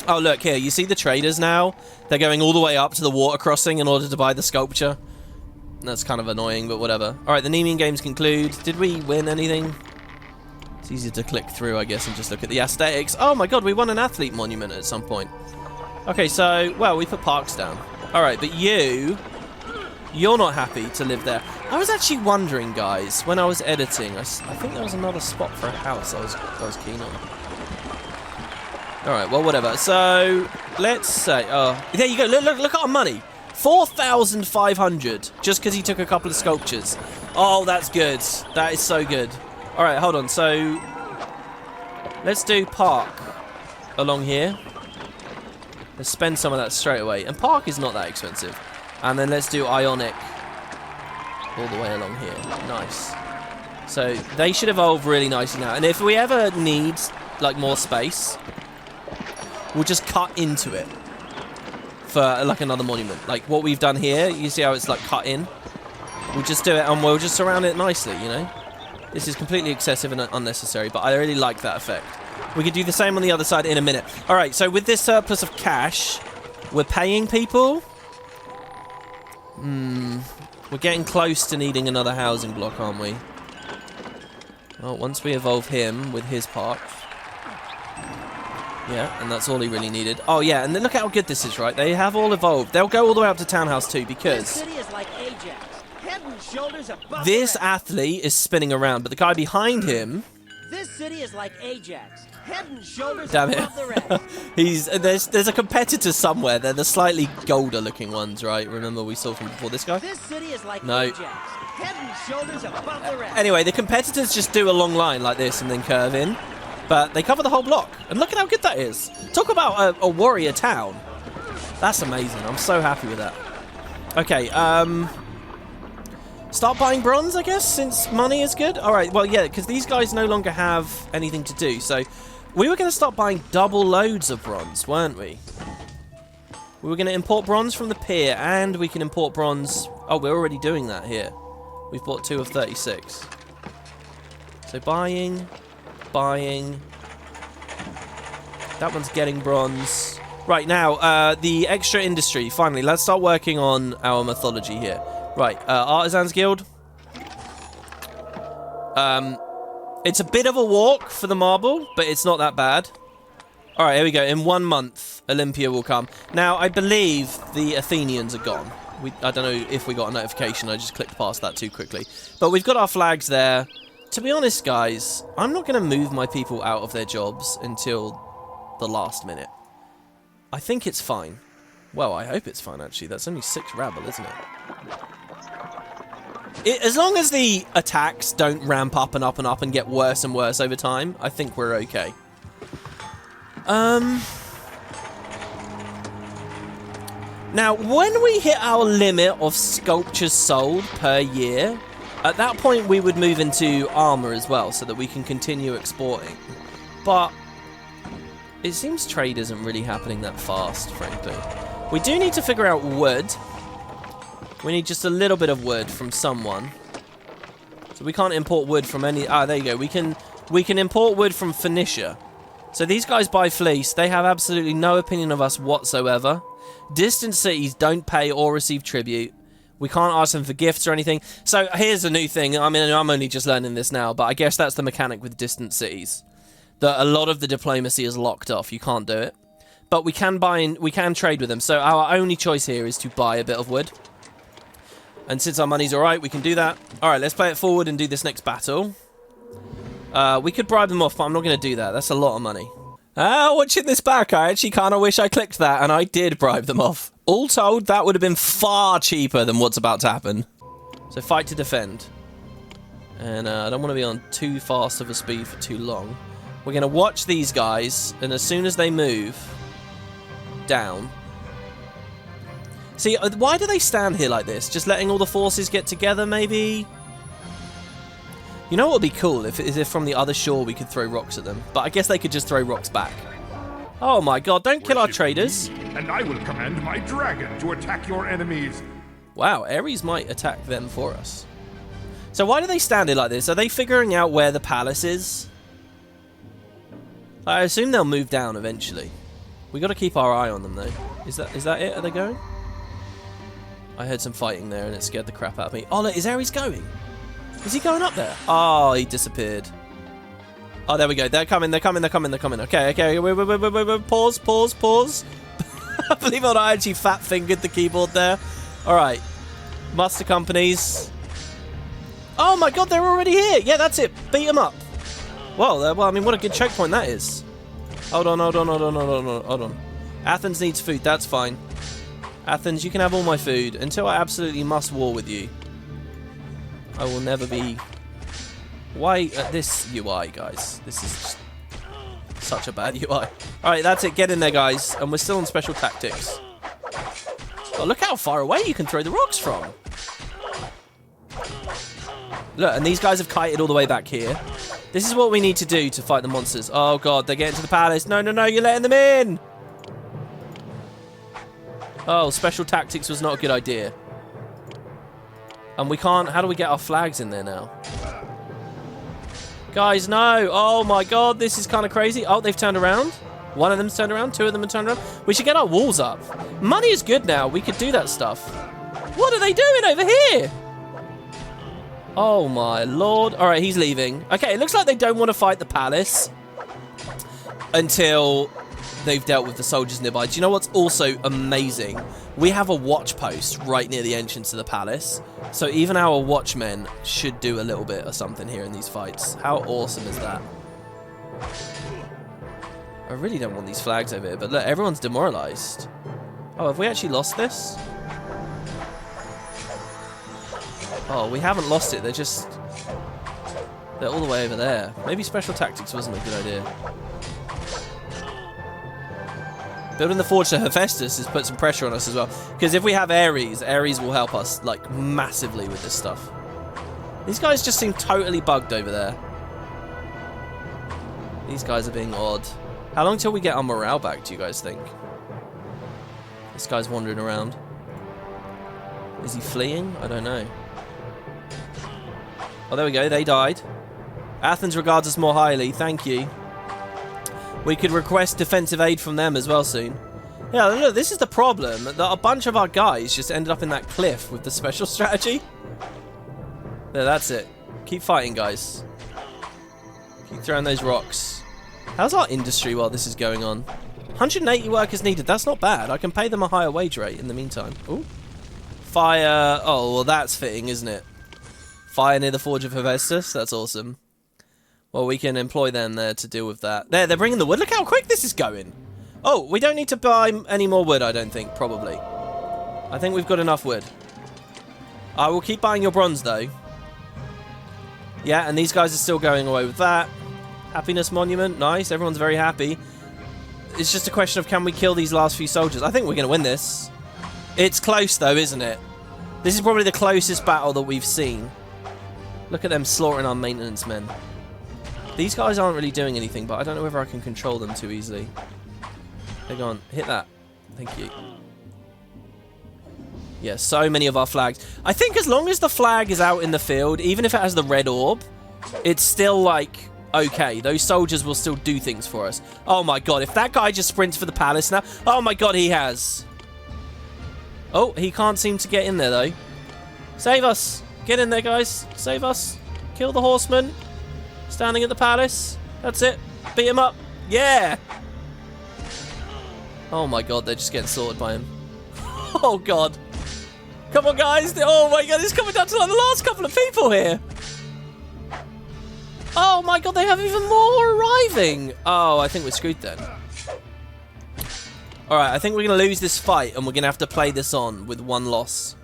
Oh, look here. You see the traders now? They're going all the way up to the water crossing in order to buy the sculpture. That's kind of annoying, but whatever. All right, the Nemean games conclude. Did we win anything? It's easier to click through, I guess, and just look at the aesthetics. Oh my god, we won an athlete monument at some point. Okay, so, well, we put parks down. All right, but you You're not happy to live there. I was actually wondering, guys, when I was editing, I think there was another spot for a house I was keen on. Alright, well, whatever. So, let's say... Oh, there you go. Look at our money. 4,500, just because he took a couple of sculptures. Oh, that's good. That is so good. Alright, hold on. So, let's do park along here. Let's spend some of that straight away. And park is not that expensive. And then let's do Ionic all the way along here. Nice. So they should evolve really nicely now. And if we ever need like more space, we'll just cut into it for like another monument. Like what we've done here, you see how it's like cut in? We'll just do it and we'll just surround it nicely, you know? This is completely excessive and unnecessary, but I really like that effect. We could do the same on the other side in a minute. All right, so with this surplus of cash, we're paying people. We're getting close to needing another housing block, aren't we? Well, once we evolve him with his park. Yeah, and that's all he really needed. Oh, yeah, and then look at how good this is, right? They have all evolved. They'll go all the way up to Townhouse 2 because... This city is like Ajax, head and shoulders above this the rest. athlete is spinning around, but the guy behind him... This city is like Ajax, head and shoulders Damn it. above the rest. There's a competitor somewhere. They're the slightly golder looking ones, right? Remember we saw from before this guy? This city is like No. Ajax, head and shoulders above the rest. Anyway, the competitors just do a long line like this and then curve in. But they cover the whole block. And look at how good that is. Talk about a warrior town. That's amazing. I'm so happy with that. Okay, start buying bronze, I guess, since money is good. All right, well, yeah, because these guys no longer have anything to do. So we were going to start buying double loads of bronze, weren't we? We were going to import bronze from the pier, and we can import bronze... Oh, we're already doing that here. We've bought 2 of 36. So buying... That one's getting bronze. Right, now, the extra industry. Finally, let's start working on our mythology here. Right, Artisans Guild. It's a bit of a walk for the marble, but it's not that bad. Alright, here we go. In 1 month, Olympia will come. Now, I believe the Athenians are gone. I don't know if we got a notification. I just clicked past that too quickly. But we've got our flags there. To be honest, guys, I'm not going to move my people out of their jobs until the last minute. I think it's fine. Well, I hope it's fine, actually. That's only 6 rabble, isn't it? As long as the attacks don't ramp up and up and up and get worse and worse over time, I think we're okay. Now, when we hit our limit of sculptures sold per year... At that point, we would move into armor as well, so that we can continue exporting. But it seems trade isn't really happening that fast, frankly. We do need to figure out wood. We need just a little bit of wood from someone. So we can't import wood from any... Ah, there you go. We can import wood from Phoenicia. So these guys buy fleece. They have absolutely no opinion of us whatsoever. Distant cities don't pay or receive tribute. We can't ask them for gifts or anything. So here's a new thing. I mean, I'm only just learning this now, but I guess that's the mechanic with distant cities. That a lot of the diplomacy is locked off. You can't do it. But we can trade with them. So our only choice here is to buy a bit of wood. And since our money's alright, we can do that. Alright, let's play it forward and do this next battle. We could bribe them off, but I'm not going to do that. That's a lot of money. Watching this back, I actually kind of wish I clicked that, and I did bribe them off. All told, that would have been far cheaper than what's about to happen. So fight to defend. And I don't want to be on too fast of a speed for too long. We're going to watch these guys, and as soon as they move down... See, why do they stand here like this? Just letting all the forces get together, maybe? You know what would be cool? If from the other shore we could throw rocks at them. But I guess they could just throw rocks back. Oh my god, don't kill our traders. And I will command my dragon to attack your enemies. Wow, Ares might attack them for us. So why do they stand here like this? Are they figuring out where the palace is? I assume they'll move down eventually. We got to keep our eye on them though. Is that it? Are they going? I heard some fighting there and it scared the crap out of me. Oh look, is Ares going? Is he going up there? Oh, he disappeared. Oh, there we go. They're coming. Okay. Wait. Pause. Believe it or not, I actually fat-fingered the keyboard there. All right. Muster companies. Oh my god, they're already here. Yeah, that's it. Beat them up. Well, I mean, what a good choke point that is. Hold on. Athens needs food. That's fine. Athens, you can have all my food until I absolutely must war with you. I will never be... Why this UI, guys? This is just such a bad UI. Alright, that's it. Get in there, guys. And we're still on special tactics. Oh, look how far away you can throw the rocks from. Look, and these guys have kited all the way back here. This is what we need to do to fight the monsters. Oh, God, they're getting to the palace. No, you're letting them in. Oh, special tactics was not a good idea. And we can't... How do we get our flags in there now? Guys, no. Oh, my God, this is kind of crazy. Oh, they've turned around. One of them's turned around. Two of them have turned around. We should get our walls up. Money is good now. We could do that stuff. What are they doing over here? Oh, my Lord. All right, he's leaving. Okay, it looks like they don't want to fight the palace until they've dealt with the soldiers nearby. Do you know what's also amazing? We have a watch post right near the entrance to the palace. So even our watchmen should do a little bit of something here in these fights. How awesome is that? I really don't want these flags over here, but look, everyone's demoralized. Oh, have we actually lost this? Oh, we haven't lost it. They're all the way over there. Maybe special tactics wasn't a good idea. Building the forge to Hephaestus has put some pressure on us as well. Because if we have Ares will help us, like, massively with this stuff. These guys just seem totally bugged over there. These guys are being odd. How long till we get our morale back, do you guys think? This guy's wandering around. Is he fleeing? I don't know. Oh, there we go. They died. Athens regards us more highly. Thank you. We could request defensive aid from them as well soon. Yeah, look, this is the problem. That a bunch of our guys just ended up in that cliff with the special strategy. There, that's it. Keep fighting, guys. Keep throwing those rocks. How's our industry while this is going on? 180 workers needed. That's not bad. I can pay them a higher wage rate in the meantime. Ooh. Fire. Oh, well, that's fitting, isn't it? Fire near the Forge of Hephaestus. That's awesome. Well, we can employ them there to deal with that. There, they're bringing the wood. Look how quick this is going. Oh, we don't need to buy any more wood, I don't think, probably. I think we've got enough wood. I will keep buying your bronze, though. Yeah, and these guys are still going away with that. Happiness monument. Nice. Everyone's very happy. It's just a question of can we kill these last few soldiers. I think we're going to win this. It's close, though, isn't it? This is probably the closest battle that we've seen. Look at them slaughtering our maintenance men. These guys aren't really doing anything, but I don't know whether I can control them too easily. Hang on. Hit that. Thank you. Yeah, so many of our flags. I think as long as the flag is out in the field, even if it has the red orb, it's still, like, okay. Those soldiers will still do things for us. Oh, my God. If that guy just sprints for the palace now... Oh, my God, he has. Oh, he can't seem to get in there, though. Save us. Get in there, guys. Save us. Kill the horseman. Standing at the palace. That's it. Beat him up. Yeah. Oh, my God. They're just getting sorted by him. Oh, God. Come on, guys. Oh, my God. It's coming down to like the last couple of people here. Oh, my God. They have even more arriving. Oh, I think we're screwed then. All right. I think we're going to lose this fight, and we're going to have to play this on with one loss.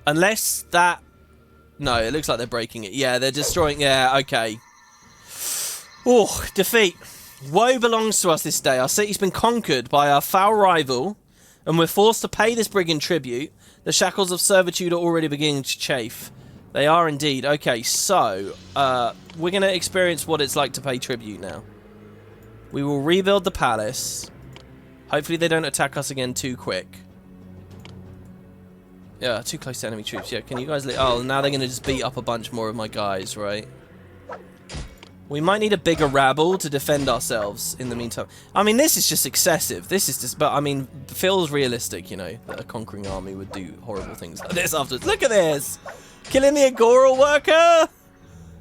Unless that... No, it looks like they're breaking it. Yeah, they're destroying... Yeah, okay. Oh, defeat. Woe belongs to us this day. Our city's been conquered by our foul rival, and we're forced to pay this brigand tribute. The shackles of servitude are already beginning to chafe. They are indeed. Okay, so, we're going to experience what it's like to pay tribute now. We will rebuild the palace. Hopefully they don't attack us again too quick. Yeah, too close to enemy troops. Yeah, can you guys... Oh, now they're going to just beat up a bunch more of my guys, right? We might need a bigger rabble to defend ourselves in the meantime. I mean, this is just excessive. This is just... But, I mean, feels realistic, you know, that a conquering army would do horrible things like this afterwards. Look at this! Killing the Agora worker!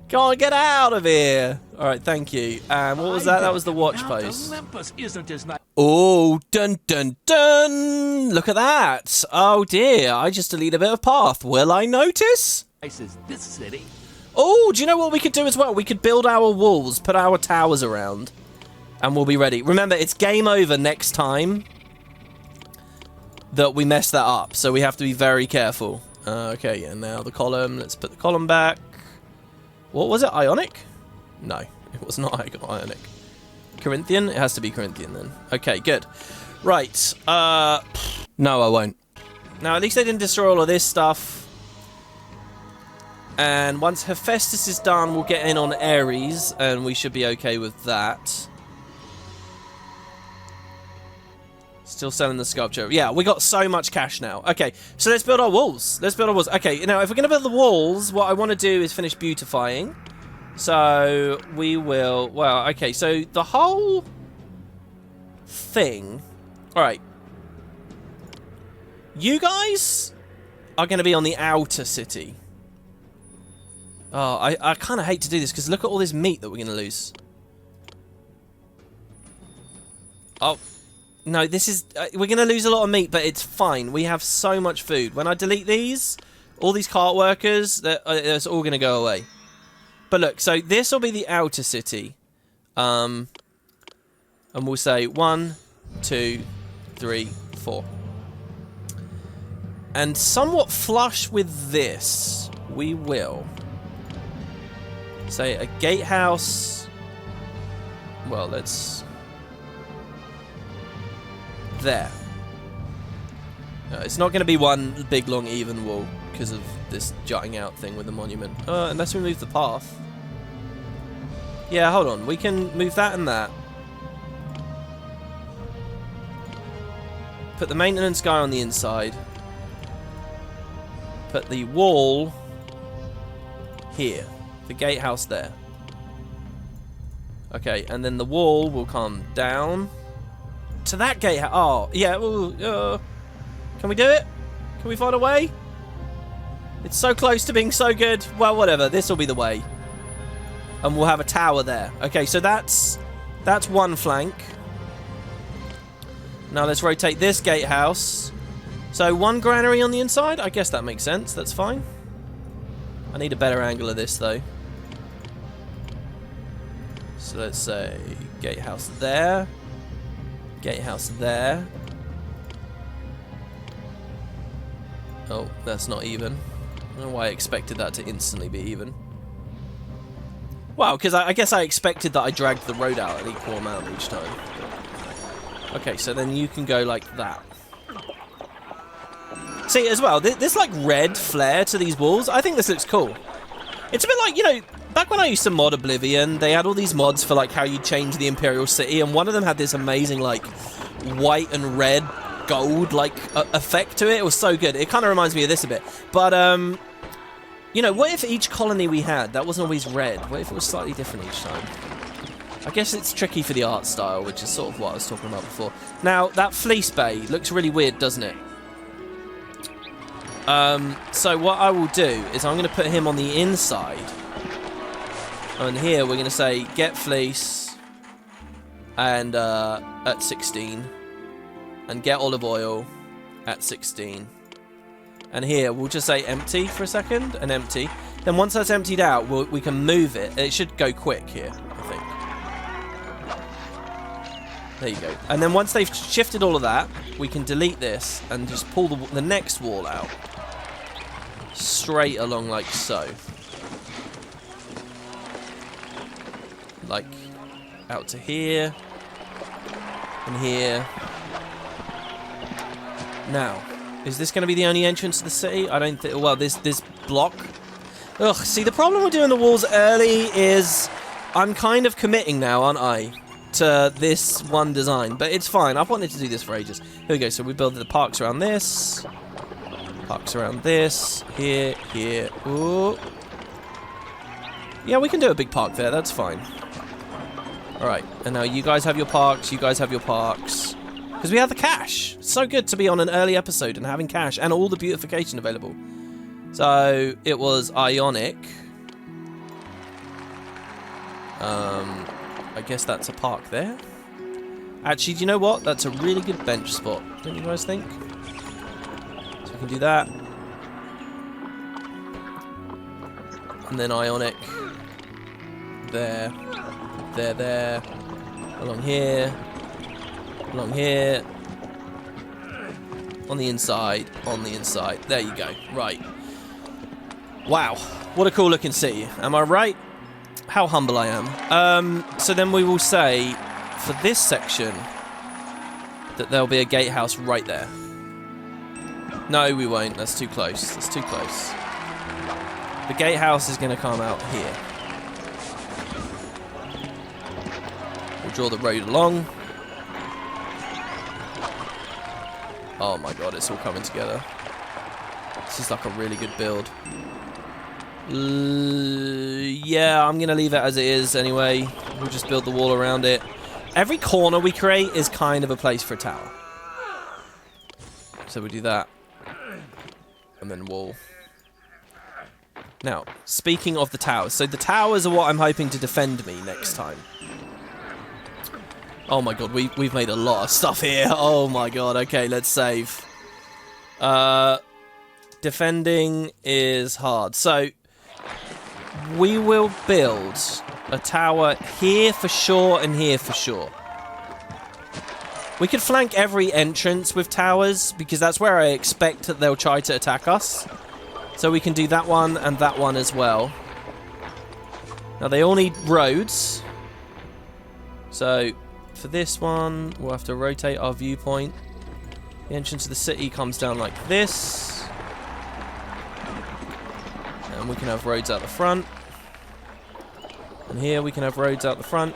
Come on, get out of here. All right, thank you. What was that? That was the watch post. Olympus isn't as nice. Oh, dun dun dun! Look at that. Oh dear, I just deleted a bit of path. Will I notice? As this city. Oh, do you know what we could do as well? We could build our walls, put our towers around, and we'll be ready. Remember, it's game over next time that we mess that up, so we have to be very careful. Okay, and now the column. Let's put the column back. What was it? Ionic? No, it was not Ionic. Corinthian? It has to be Corinthian then. Okay, good. Right. No, I won't. Now, at least they didn't destroy all of this stuff. And once Hephaestus is done, we'll get in on Ares, and we should be okay with that. Still selling the sculpture. Yeah, we got so much cash now. Okay, so let's build our walls. Let's build our walls. Okay, now if we're going to build the walls, what I want to do is finish beautifying. So we will... Well, okay, so the whole thing... Alright. You guys are going to be on the outer city. Oh, I kind of hate to do this, because look at all this meat that we're going to lose. Oh, no, this is... we're going to lose a lot of meat, but it's fine. We have so much food. When I delete these, all these cart workers, it's all going to go away. But look, so this will be the outer city. And we'll say 1, 2, 3, 4. And somewhat flush with this, we will... say a gatehouse. Well, let's... There. It's not going to be one big long even wall because of this jutting out thing with the monument. Unless we move the path. Yeah, hold on. We can move that and that. Put the maintenance guy on the inside. Put the wall here. The gatehouse there. Okay, and then the wall will come down to that gatehouse. Oh, yeah. Can we do it? Can we find a way? It's so close to being so good. Well, whatever. This will be the way. And we'll have a tower there. Okay, so that's one flank. Now let's rotate this gatehouse. So one granary on the inside? I guess that makes sense. That's fine. I need a better angle of this, though. So let's say gatehouse there. Gatehouse there. Oh, that's not even. I don't know why I expected that to instantly be even. Wow, because I guess I expected that I dragged the road out an equal amount each time. Okay, so then you can go like that. See, as well, this like red flare to these walls, I think this looks cool. It's a bit like, you know, back when I used to mod Oblivion, they had all these mods for like how you change the Imperial City, and one of them had this amazing like white and red gold like effect to it. It was so good. It kind of reminds me of this a bit. But you know, what if each colony we had that wasn't always red? What if it was slightly different each time? I guess it's tricky for the art style, which is sort of what I was talking about before. Now that fleece bay looks really weird, doesn't it? So what I will do is I'm going to put him on the inside. And here we're going to say get fleece and at 16 and get olive oil at 16. And here we'll just say empty for a second and empty. Then once that's emptied out, we can move it. It should go quick here, I think. There you go. And then once they've shifted all of that, we can delete this and just pull the next wall out. Straight along like so. Like out to here. And here. Now, is this going to be the only entrance to the city? I don't think... Well, this block... Ugh, see, the problem with doing the walls early is I'm kind of committing now, aren't I, to this one design. But it's fine. I've wanted to do this for ages. Here we go. So we build the parks around this. Parks around this. Here, here. Ooh. Yeah, we can do a big park there. That's fine. Alright. And now you guys have your parks. You guys have your parks. Because we have the cash. It's so good to be on an early episode and having cash and all the beautification available. So it was Ionic. I guess that's a park there. Actually, do you know what? That's a really good bench spot. Don't you guys think? So we can do that. And then Ionic. There. There. Along here. Along here. On the inside. On the inside. There you go. Right. Wow. What a cool looking city. Am I right? How humble I am. So then we will say, for this section, that there'll be a gatehouse right there. No, we won't. That's too close. That's too close. The gatehouse is going to come out here. We'll draw the road along. Oh my god, it's all coming together. This is like a really good build. Yeah, I'm going to leave it as it is anyway. We'll just build the wall around it. Every corner we create is kind of a place for a tower. So we do that. And then wall. Now, speaking of the towers. So the towers are what I'm hoping to defend me next time. Oh my god, we've made a lot of stuff here. Oh my god, okay, let's save. Defending is hard. So, we will build a tower here for sure and here for sure. We could flank every entrance with towers because that's where I expect that they'll try to attack us. So we can do that one and that one as well. Now they all need roads. So for this one, we'll have to rotate our viewpoint. The entrance of the city comes down like this. And we can have roads out the front. And here we can have roads out the front.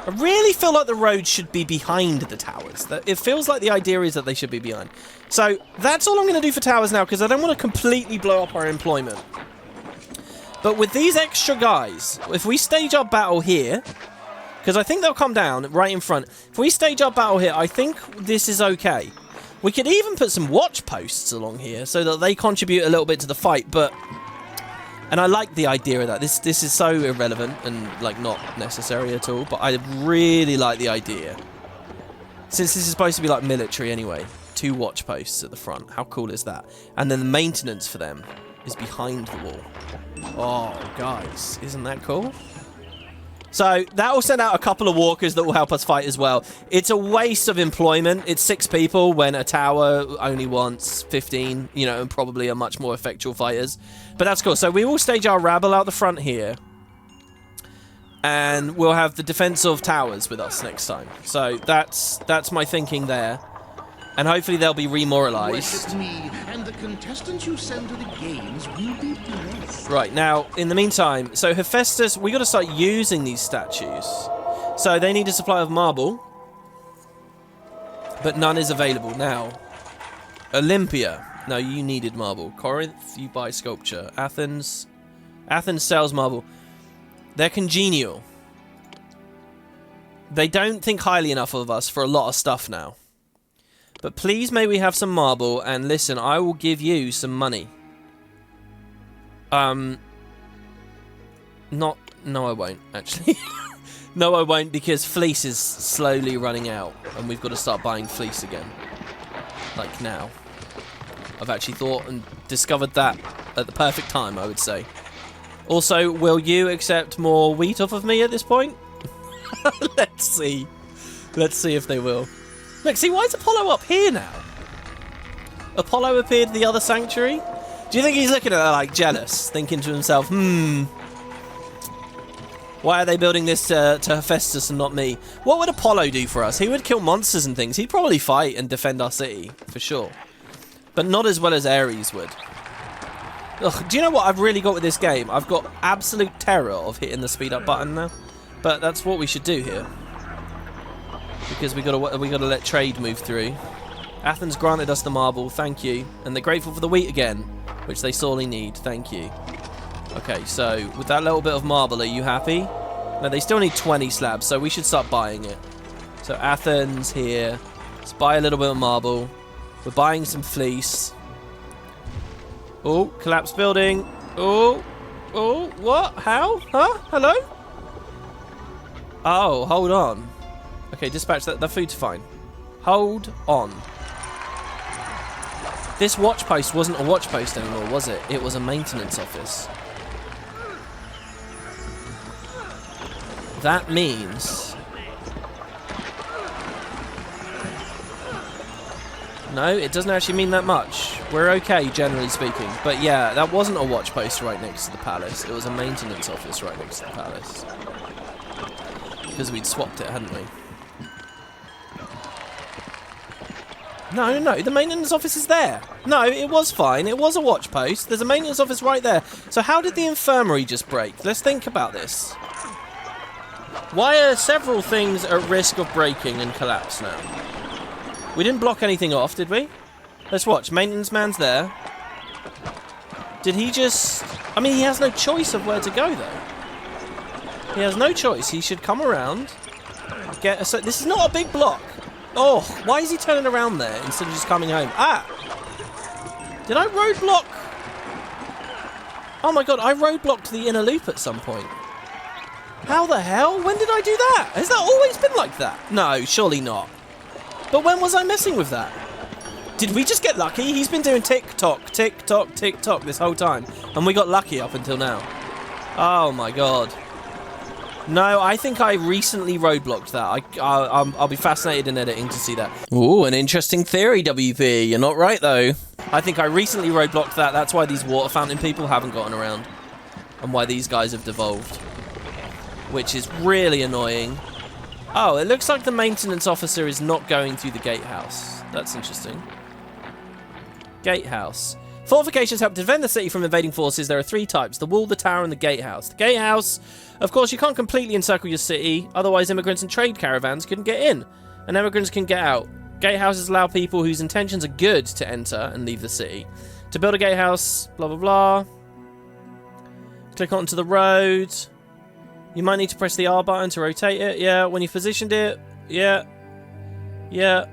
I really feel like the roads should be behind the towers. It feels like the idea is that they should be behind. So that's all I'm going to do for towers now, because I don't want to completely blow up our employment. But with these extra guys, if we stage our battle here, because I think they'll come down right in front. If we stage our battle here, I think this is okay. We could even put some watch posts along here so that they contribute a little bit to the fight, but... And I like the idea of that. This is so irrelevant and like not necessary at all, but I really like the idea. Since this is supposed to be like military anyway, 2 watch posts at the front. How cool is that? And then the maintenance for them is behind the wall. Oh, guys, isn't that cool? So that will send out a couple of walkers that will help us fight as well. It's a waste of employment. It's 6 people when a tower only wants 15, you know, and probably are much more effectual fighters. But that's cool. So we will stage our rabble out the front here. And we'll have the defense of towers with us next time. So that's my thinking there. And hopefully they'll be remoralized. Worship me, and the contestants you send to the games will be blessed. Right, now, in the meantime, so Hephaestus, we got to start using these statues. So they need a supply of marble. But none is available. Now, Olympia. No, you needed marble. Corinth, you buy sculpture. Athens sells marble. They're congenial. They don't think highly enough of us for a lot of stuff now. But please may we have some marble, and listen, I will give you some money. No, I won't, actually. No, I won't, because fleece is slowly running out, and we've got to start buying fleece again. Like now. I've actually thought and discovered that at the perfect time, I would say. Also, will you accept more wheat off of me at this point? Let's see. Let's see if they will. Look, see, why is Apollo up here now? Apollo appeared in the other sanctuary? Do you think he's looking at her, like, jealous? Thinking to himself, why are they building this to Hephaestus and not me? What would Apollo do for us? He would kill monsters and things. He'd probably fight and defend our city, for sure. But not as well as Ares would. Ugh, do you know what I've really got with this game? I've got absolute terror of hitting the speed up button now. But that's what we should do here. Because we gotta let trade move through. Athens granted us the marble, thank you. And they're grateful for the wheat again, which they sorely need, thank you. Okay, so with that little bit of marble, are you happy? No, they still need 20 slabs, so we should start buying it. So Athens here. Let's buy a little bit of marble. We're buying some fleece. Oh, collapsed building. Oh, what? How? Huh? Hello? Oh, hold on. Okay, dispatch that. The food's fine. Hold on. This watch post wasn't a watch post anymore, was it? It was a maintenance office. That means... No, it doesn't actually mean that much. We're okay, generally speaking. But yeah, that wasn't a watch post right next to the palace. It was a maintenance office right next to the palace. Because we'd swapped it, hadn't we? No, the maintenance office is there. No, it was fine. It was a watch post. There's a maintenance office right there. So how did the infirmary just break? Let's think about this. Why are several things at risk of breaking and collapse now? We didn't block anything off, did we? Let's watch. Maintenance man's there. Did he just... I mean, he has no choice of where to go, though. He has no choice. He should come around. Get a... This is not a big block. Oh, why is he turning around there instead of just coming home? Ah! Did I roadblock? Oh my god, I roadblocked the inner loop at some point. How the hell? When did I do that? Has that always been like that? No, surely not. But when was I messing with that? Did we just get lucky? He's been doing tick-tock, tick-tock, tick-tock this whole time. And we got lucky up until now. Oh my god. No, I think I recently roadblocked that. I'll be fascinated in editing to see that. Ooh, an interesting theory, WP. You're not right, though. I think I recently roadblocked that. That's why these water fountain people haven't gotten around. And why these guys have devolved. Which is really annoying. Oh, it looks like the maintenance officer is not going through the gatehouse. That's interesting. Gatehouse. Fortifications help defend the city from invading forces. There are 3 types: the wall, the tower, and the gatehouse. The gatehouse, of course, you can't completely encircle your city, otherwise immigrants and trade caravans couldn't get in, and immigrants can get out. Gatehouses allow people whose intentions are good to enter and leave the city. To build a gatehouse, blah, blah, blah. Click onto the road. You might need to press the R button to rotate it. Yeah, when you've positioned it. Yeah. Yeah.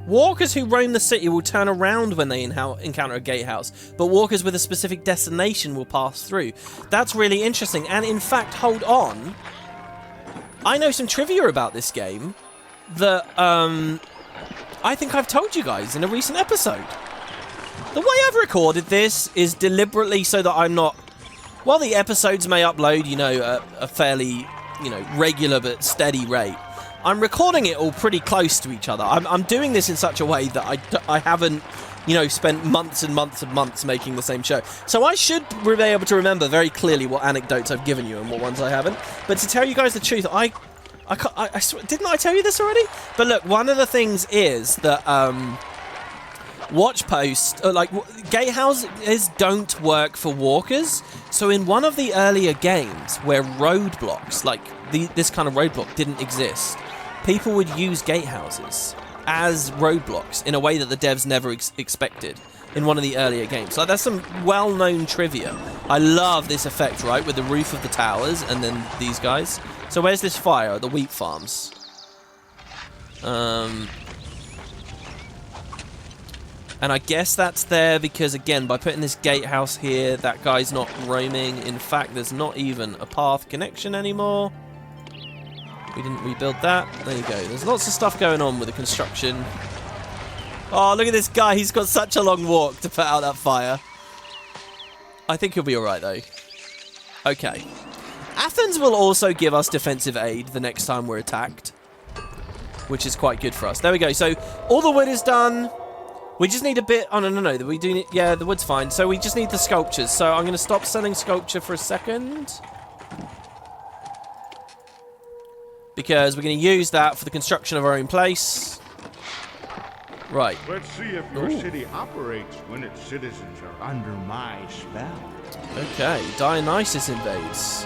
Walkers who roam the city will turn around when they encounter a gatehouse, but walkers with a specific destination will pass through. That's really interesting, and in fact, hold on. I know some trivia about this game that I think I've told you guys in a recent episode. The way I've recorded this is deliberately so that I'm not... While the episodes may upload, you know, a fairly, you know, regular but steady rate, I'm recording it all pretty close to each other. I'm doing this in such a way that I haven't, you know, spent months and months and months making the same show. So I should be able to remember very clearly what anecdotes I've given you and what ones I haven't. But to tell you guys the truth, I didn't I tell you this already? But look, one of the things is that watch posts, gatehouses don't work for walkers. So in one of the earlier games where roadblocks, like this kind of roadblock didn't exist, people would use gatehouses as roadblocks in a way that the devs never expected in one of the earlier games. So that's some well-known trivia. I love this effect, right, with the roof of the towers and then these guys. So where's this fire? The wheat farms. And I guess that's there because, again, by putting this gatehouse here, that guy's not roaming. In fact, there's not even a path connection anymore. We didn't rebuild that. There you go. There's lots of stuff going on with the construction. Oh, look at this guy. He's got such a long walk to put out that fire. I think he'll be alright, though. Okay. Athens will also give us defensive aid the next time we're attacked, which is quite good for us. There we go. So all the wood is done. We just need a bit... Oh, no. We do need... Yeah, the wood's fine. So we just need the sculptures. So I'm going to stop selling sculpture for a second, because we're going to use that for the construction of our own place. Right. Let's see if your city operates when its citizens are under my spell. Okay, Dionysus invades.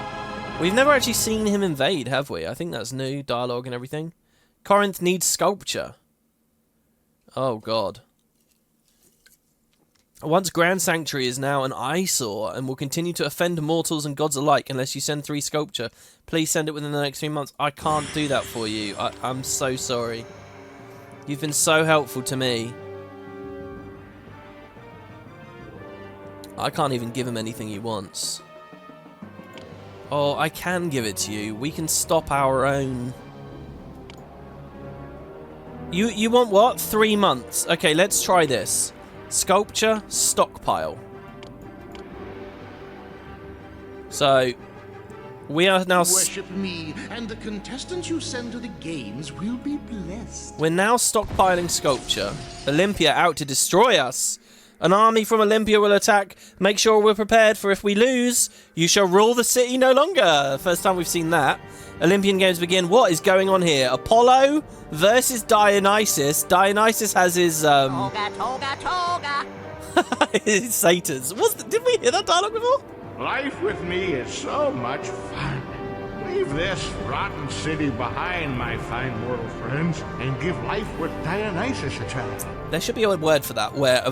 We've never actually seen him invade, have we? I think that's new, dialogue and everything. Corinth needs sculpture. Oh, God. Once Grand Sanctuary is now an eyesore and will continue to offend mortals and gods alike unless you send 3 sculpture. Please send it within the next 3 months. I can't do that for you. I'm so sorry. You've been so helpful to me. I can't even give him anything he wants. Oh, I can give it to you. We can stop our own... You want what? 3 months. Okay, let's try this. Sculpture, stockpile. So, we are now... Worship me, and the contestants you send to the games will be blessed. We're now stockpiling sculpture. Olympia out to destroy us. An army from Olympia will attack. Make sure we're prepared, for if we lose, you shall rule the city no longer. First time we've seen that. Olympian games begin. What is going on here? Apollo versus Dionysus. Dionysus has his Toga. his satyrs. Did we hear that dialogue before? Life with me is so much fun. Leave this rotten city behind, my fine mortal friends, and give life with Dionysus a try. There should be a word for that, where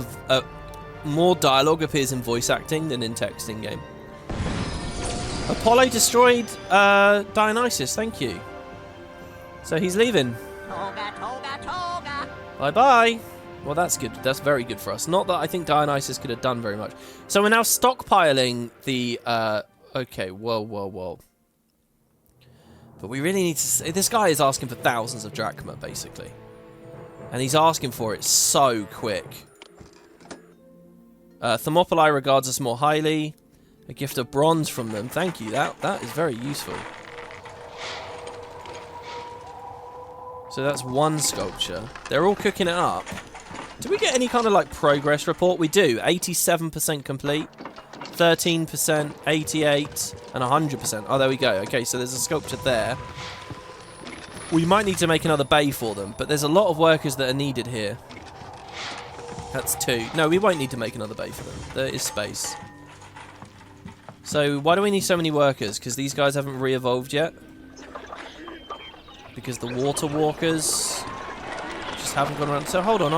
more dialogue appears in voice acting than in text in game. Apollo destroyed Dionysus, thank you. So he's leaving. Toga. Bye-bye. Well, that's good. That's very good for us. Not that I think Dionysus could have done very much. So we're now stockpiling the... Okay, whoa. But we really need to... This guy is asking for thousands of drachma, basically. And he's asking for it so quick. Thermopylae regards us more highly. A gift of bronze from them. Thank you. That is very useful. So that's one sculpture. They're all cooking it up. Do we get any kind of like progress report? We do. 87% complete. 13%, 88, and 100%. Oh, there we go. Okay, so there's a sculpture there. We might need to make another bay for them, but there's a lot of workers that are needed here. That's 2. No, we won't need to make another bay for them. There is space. So why do we need so many workers? Because these guys haven't re-evolved yet? Because the water walkers just haven't gone around. So hold on.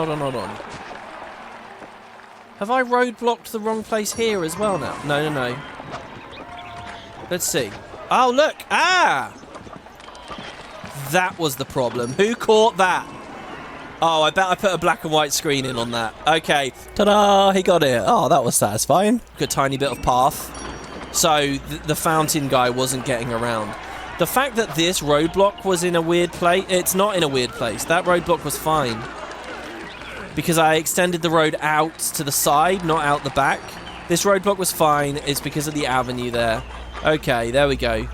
Have I roadblocked the wrong place here as well now? No. Let's see. Oh, look! Ah! That was the problem. Who caught that? Oh, I bet I put a black and white screen in on that. Okay. Ta-da! He got it. Oh, that was satisfying. A tiny bit of path. So the fountain guy wasn't getting around. The fact that this roadblock was in a weird place... It's not in a weird place. That roadblock was fine. Because I extended the road out to the side, not out the back. This roadblock was fine. It's because of the avenue there. Okay, there we go.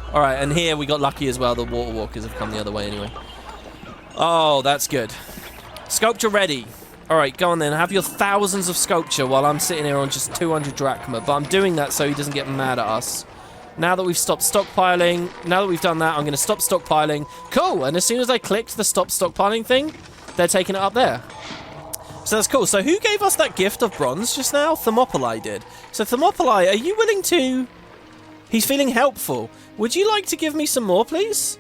Alright, and here we got lucky as well. The water walkers have come the other way anyway. Oh, that's good. Sculpture ready. Alright, go on then. Have your thousands of sculpture while I'm sitting here on just 200 drachma. But I'm doing that so he doesn't get mad at us. Now that we've stopped stockpiling, now that we've done that, I'm going to stop stockpiling. Cool, and as soon as I clicked the stop stockpiling thing, they're taking it up there. So that's cool. So who gave us that gift of bronze just now? Thermopylae did. So Thermopylae, are you willing to... He's feeling helpful. Would you like to give me some more, please?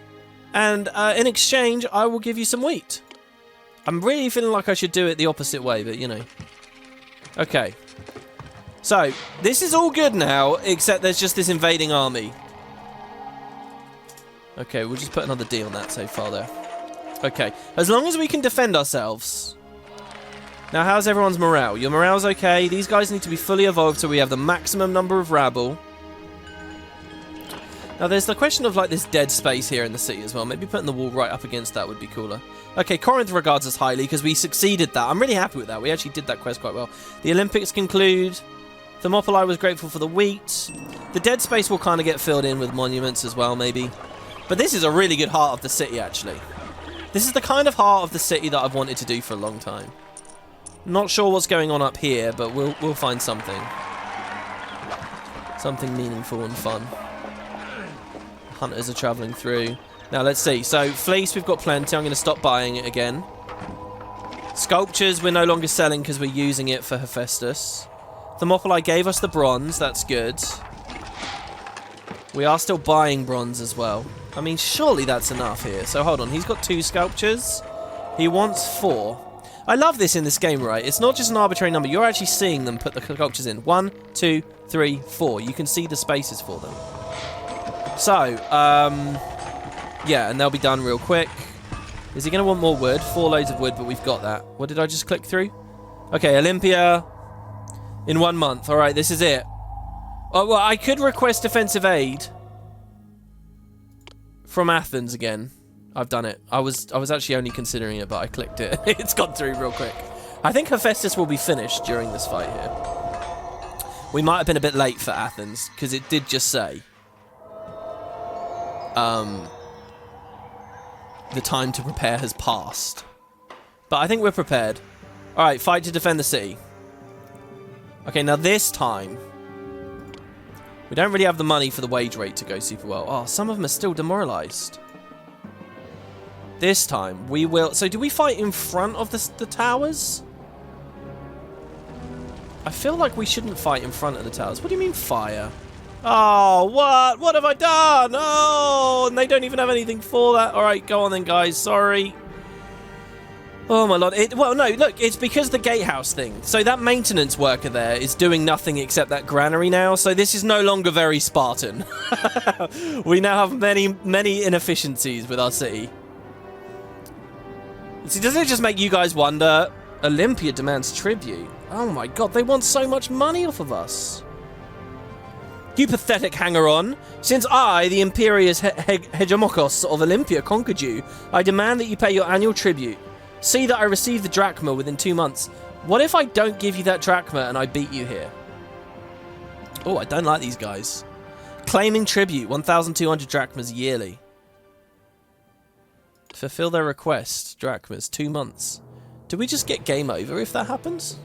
And in exchange, I will give you some wheat. I'm really feeling like I should do it the opposite way, but you know. Okay. So, this is all good now, except there's just this invading army. Okay, we'll just put another D on that so far there. Okay. As long as we can defend ourselves... Now, how's everyone's morale? Your morale's okay. These guys need to be fully evolved so we have the maximum number of rabble. Now, there's the question of, like, this dead space here in the city as well. Maybe putting the wall right up against that would be cooler. Okay, Corinth regards us highly because we succeeded that. I'm really happy with that. We actually did that quest quite well. The Olympics conclude. Thermopylae was grateful for the wheat. The dead space will kind of get filled in with monuments as well, maybe. But this is a really good heart of the city, actually. This is the kind of heart of the city that I've wanted to do for a long time. Not sure what's going on up here, but we'll find something. Something meaningful and fun. Hunters are travelling through. Now, let's see. So, fleece, we've got plenty. I'm going to stop buying it again. Sculptures, we're no longer selling because we're using it for Hephaestus. Thermopylae gave us the bronze. That's good. We are still buying bronze as well. I mean, surely that's enough here. So, hold on. He's got 2 sculptures. He wants 4. I love this in this game, right? It's not just an arbitrary number. You're actually seeing them put the sculptures in. 1, 2, 3, 4. You can see the spaces for them. So, yeah, and they'll be done real quick. Is he going to want more wood? 4 loads of wood, but we've got that. What did I just click through? Okay, Olympia in 1 month. All right, this is it. Oh, well, I could request defensive aid. from Athens again. I've done it. I was actually only considering it, but I clicked it. It's gone through real quick. I think Hephaestus will be finished during this fight here. We might have been a bit late for Athens, because it did just say the time to prepare has passed. But I think we're prepared. Alright, fight to defend the city. Okay, now this time, we don't really have the money for the wage rate to go super well. Oh, some of them are still demoralized. This time, we will... So, do we fight in front of the towers? I feel like we shouldn't fight in front of the towers. What do you mean, fire? Oh, what? What have I done? Oh, and they don't even have anything for that. Alright, go on then, guys. Sorry. Oh, my lord. Well, no, look, it's because the gatehouse thing. So, that maintenance worker there is doing nothing except that granary now. So, this is no longer very Spartan. We now have many, many inefficiencies with our city. See, doesn't it just make you guys wonder? Olympia demands tribute. Oh my god, they want so much money off of us. You pathetic hanger-on. Since I, the Imperious Hegemokos of Olympia, conquered you, I demand that you pay your annual tribute. See that I receive the drachma within 2 months. What if I don't give you that drachma and I beat you here? Oh, I don't like these guys. Claiming tribute, 1,200 drachmas yearly. Fulfill their request. Drachmas, 2 months. Do we just get game over if that happens?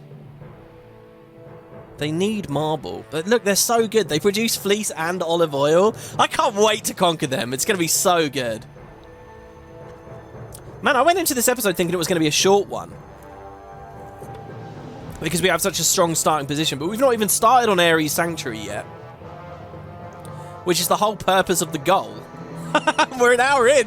They need marble. But look, they're so good. They produce fleece and olive oil. I can't wait to conquer them. It's going to be so good. Man, I went into this episode thinking it was going to be a short one. Because we have such a strong starting position. But we've not even started on Ares Sanctuary yet. Which is the whole purpose of the goal. We're an hour in.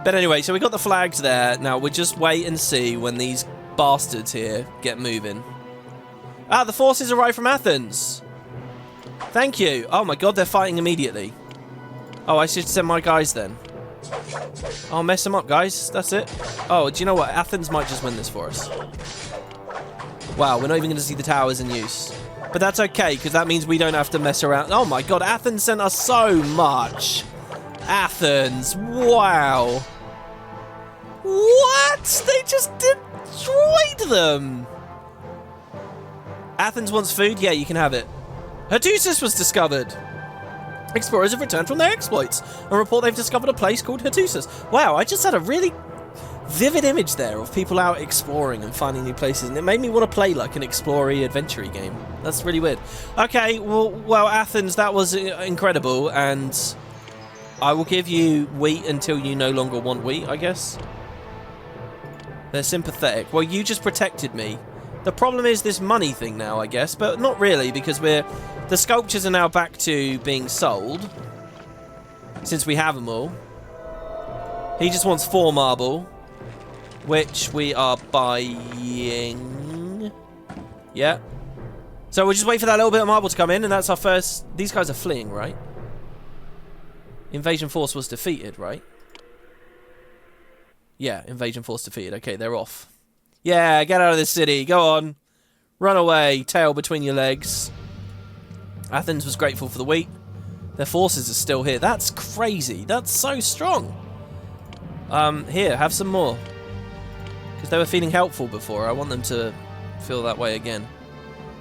But anyway, so we got the flags there. Now, we'll just wait and see when these bastards here get moving. Ah, the forces arrive from Athens. Thank you. Oh my god, they're fighting immediately. Oh, I should send my guys then. I'll mess them up, guys. That's it. Oh, do you know what? Athens might just win this for us. Wow, we're not even going to see the towers in use. But that's okay, because that means we don't have to mess around. Oh my god, Athens sent us so much. Athens, wow. What? They just destroyed them. Athens wants food? Yeah, you can have it. Hattusis was discovered. Explorers have returned from their exploits and report they've discovered a place called Hattusis. Wow, I just had a really vivid image there of people out exploring and finding new places, and it made me want to play like an explory adventure game. That's really weird. Okay, well, Athens, that was incredible, and I will give you wheat until you no longer want wheat, I guess. They're sympathetic. Well, you just protected me. The problem is this money thing now, I guess, but not really, because the sculptures are now back to being sold, since we have them all. He just wants 4 marble, which we are buying. Yeah. So we'll just wait for that little bit of marble to come in, and that's our first... These guys are fleeing, right? Invasion force was defeated, right? Yeah, invasion force defeated. Okay, they're off. Yeah, get out of this city. Go on. Run away, tail between your legs. Athens was grateful for the wheat. Their forces are still here. That's crazy. That's so strong. Here, have some more. Because they were feeling helpful before. I want them to feel that way again.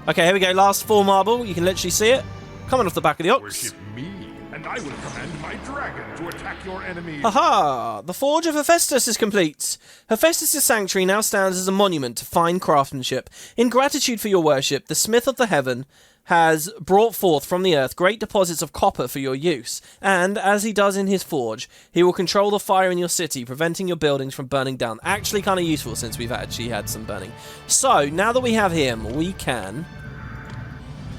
Okay, here we go. Last 4 marble. You can literally see it. Coming off the back of the ox. Worship me, and I will command my dragon to attack your enemies. Aha! The Forge of Hephaestus is complete. Hephaestus' sanctuary now stands as a monument to fine craftsmanship. In gratitude for your worship, the Smith of the Heaven has brought forth from the earth great deposits of copper for your use, and, as he does in his forge, he will control the fire in your city, preventing your buildings from burning down. Actually kind of useful since we've actually had some burning. So, now that we have him, we can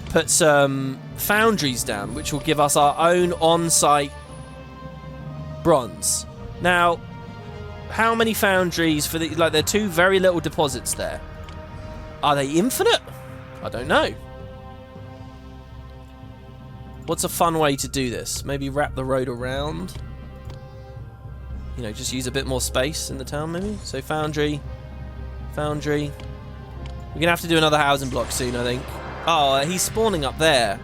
put some foundries down, which will give us our own on-site bronze. Now, how many foundries for the... Like, there are 2 very little deposits there. Are they infinite? I don't know. What's a fun way to do this? Maybe wrap the road around? You know, just use a bit more space in the town, maybe? So, foundry. Foundry. We're going to have to do another housing block soon, I think. Oh, he's spawning up there.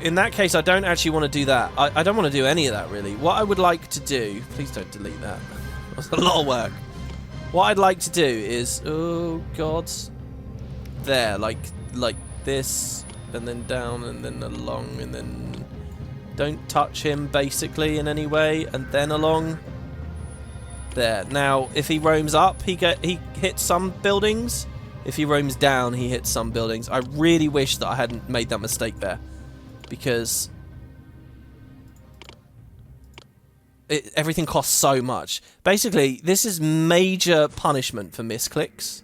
in that case, I don't actually want to do that. I don't want to do any of that, really. What I would like to do... Please don't delete that. That's a lot of work. What I'd like to do is... Oh, God. There, like this, and then down, and then along, and then... Don't touch him, basically, in any way, and then along. There. Now, if he roams up, he hits some buildings. If he roams down, he hits some buildings. I really wish that I hadn't made that mistake there. Because everything costs so much. Basically, this is major punishment for misclicks.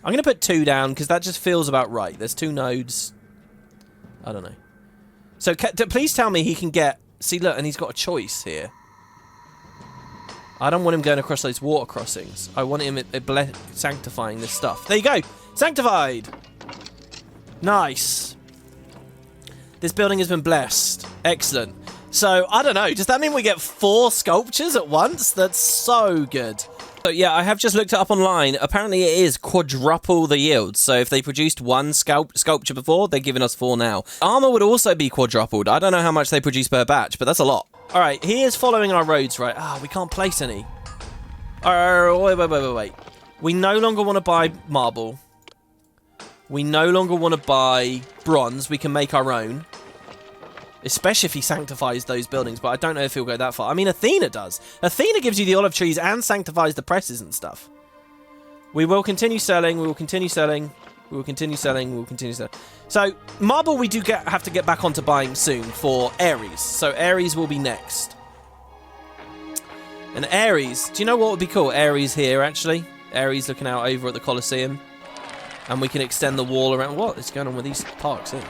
I'm going to put 2 down because that just feels about right. There's 2 nodes. I don't know. So please tell me he can get... See, look, and he's got a choice here. I don't want him going across those water crossings. I want him sanctifying this stuff. There you go. Sanctified. Nice. This building has been blessed. Excellent. So, I don't know. Does that mean we get 4 sculptures at once? That's so good. So, yeah, I have just looked it up online. Apparently, it is quadruple the yield. So, if they produced 1 sculpture before, they're giving us 4 now. Armor would also be quadrupled. I don't know how much they produce per batch, but that's a lot. All right, he is following our roads, right? We can't place any. Wait. We no longer want to buy marble. We no longer want to buy bronze. We can make our own. Especially if he sanctifies those buildings, but I don't know if he'll go that far. I mean, Athena does. Athena gives you the olive trees and sanctifies the presses and stuff. We will continue selling. We will continue selling. We will continue selling. We will continue selling. So, marble we do have to get back onto buying soon for Ares. So, Ares will be next. And Ares, do you know what would be cool? Ares here, actually. Ares looking out over at the Colosseum. And we can extend the wall around. What is going on with these parks here?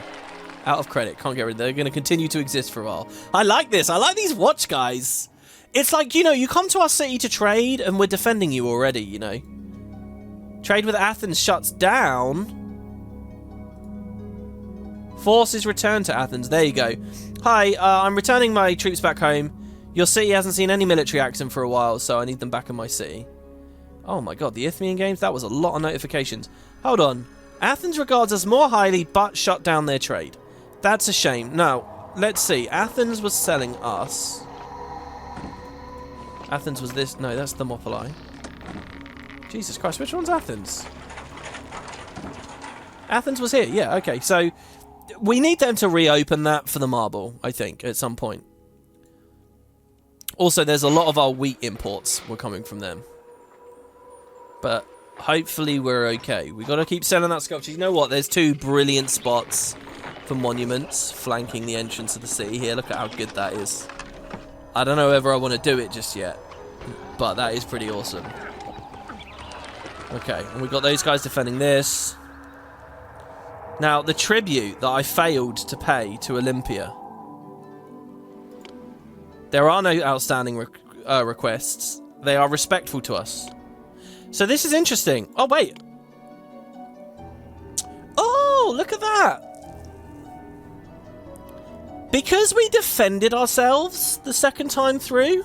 Out of credit. Can't get rid of them. They're going to continue to exist for a while. I like this. I like these watch guys. It's like, you know, you come to our city to trade and we're defending you already, you know. Trade with Athens shuts down. Forces return to Athens. There you go. Hi, I'm returning my troops back home. Your city hasn't seen any military action for a while, so I need them back in my city. Oh my god, the Isthmian Games? That was a lot of notifications. Hold on. Athens regards us more highly, but shut down their trade. That's a shame. Now, let's see. Athens was selling us. Athens was this. No, that's Thermopylae. Jesus Christ, which one's Athens? Athens was here. Yeah, okay. So, we need them to reopen that for the marble, I think, at some point. Also, there's a lot of our wheat imports were coming from them. But hopefully we're okay. We've got to keep selling that sculpture. You know what? There's 2 brilliant spots for monuments flanking the entrance of the city here. Look at how good that is. I don't know whether I want to do it just yet, but that is pretty awesome. Okay, and we've got those guys defending this. Now, the tribute that I failed to pay to Olympia. There are no outstanding requests. They are respectful to us. So this is interesting. Oh, wait. Oh, look at that. Because we defended ourselves the second time through,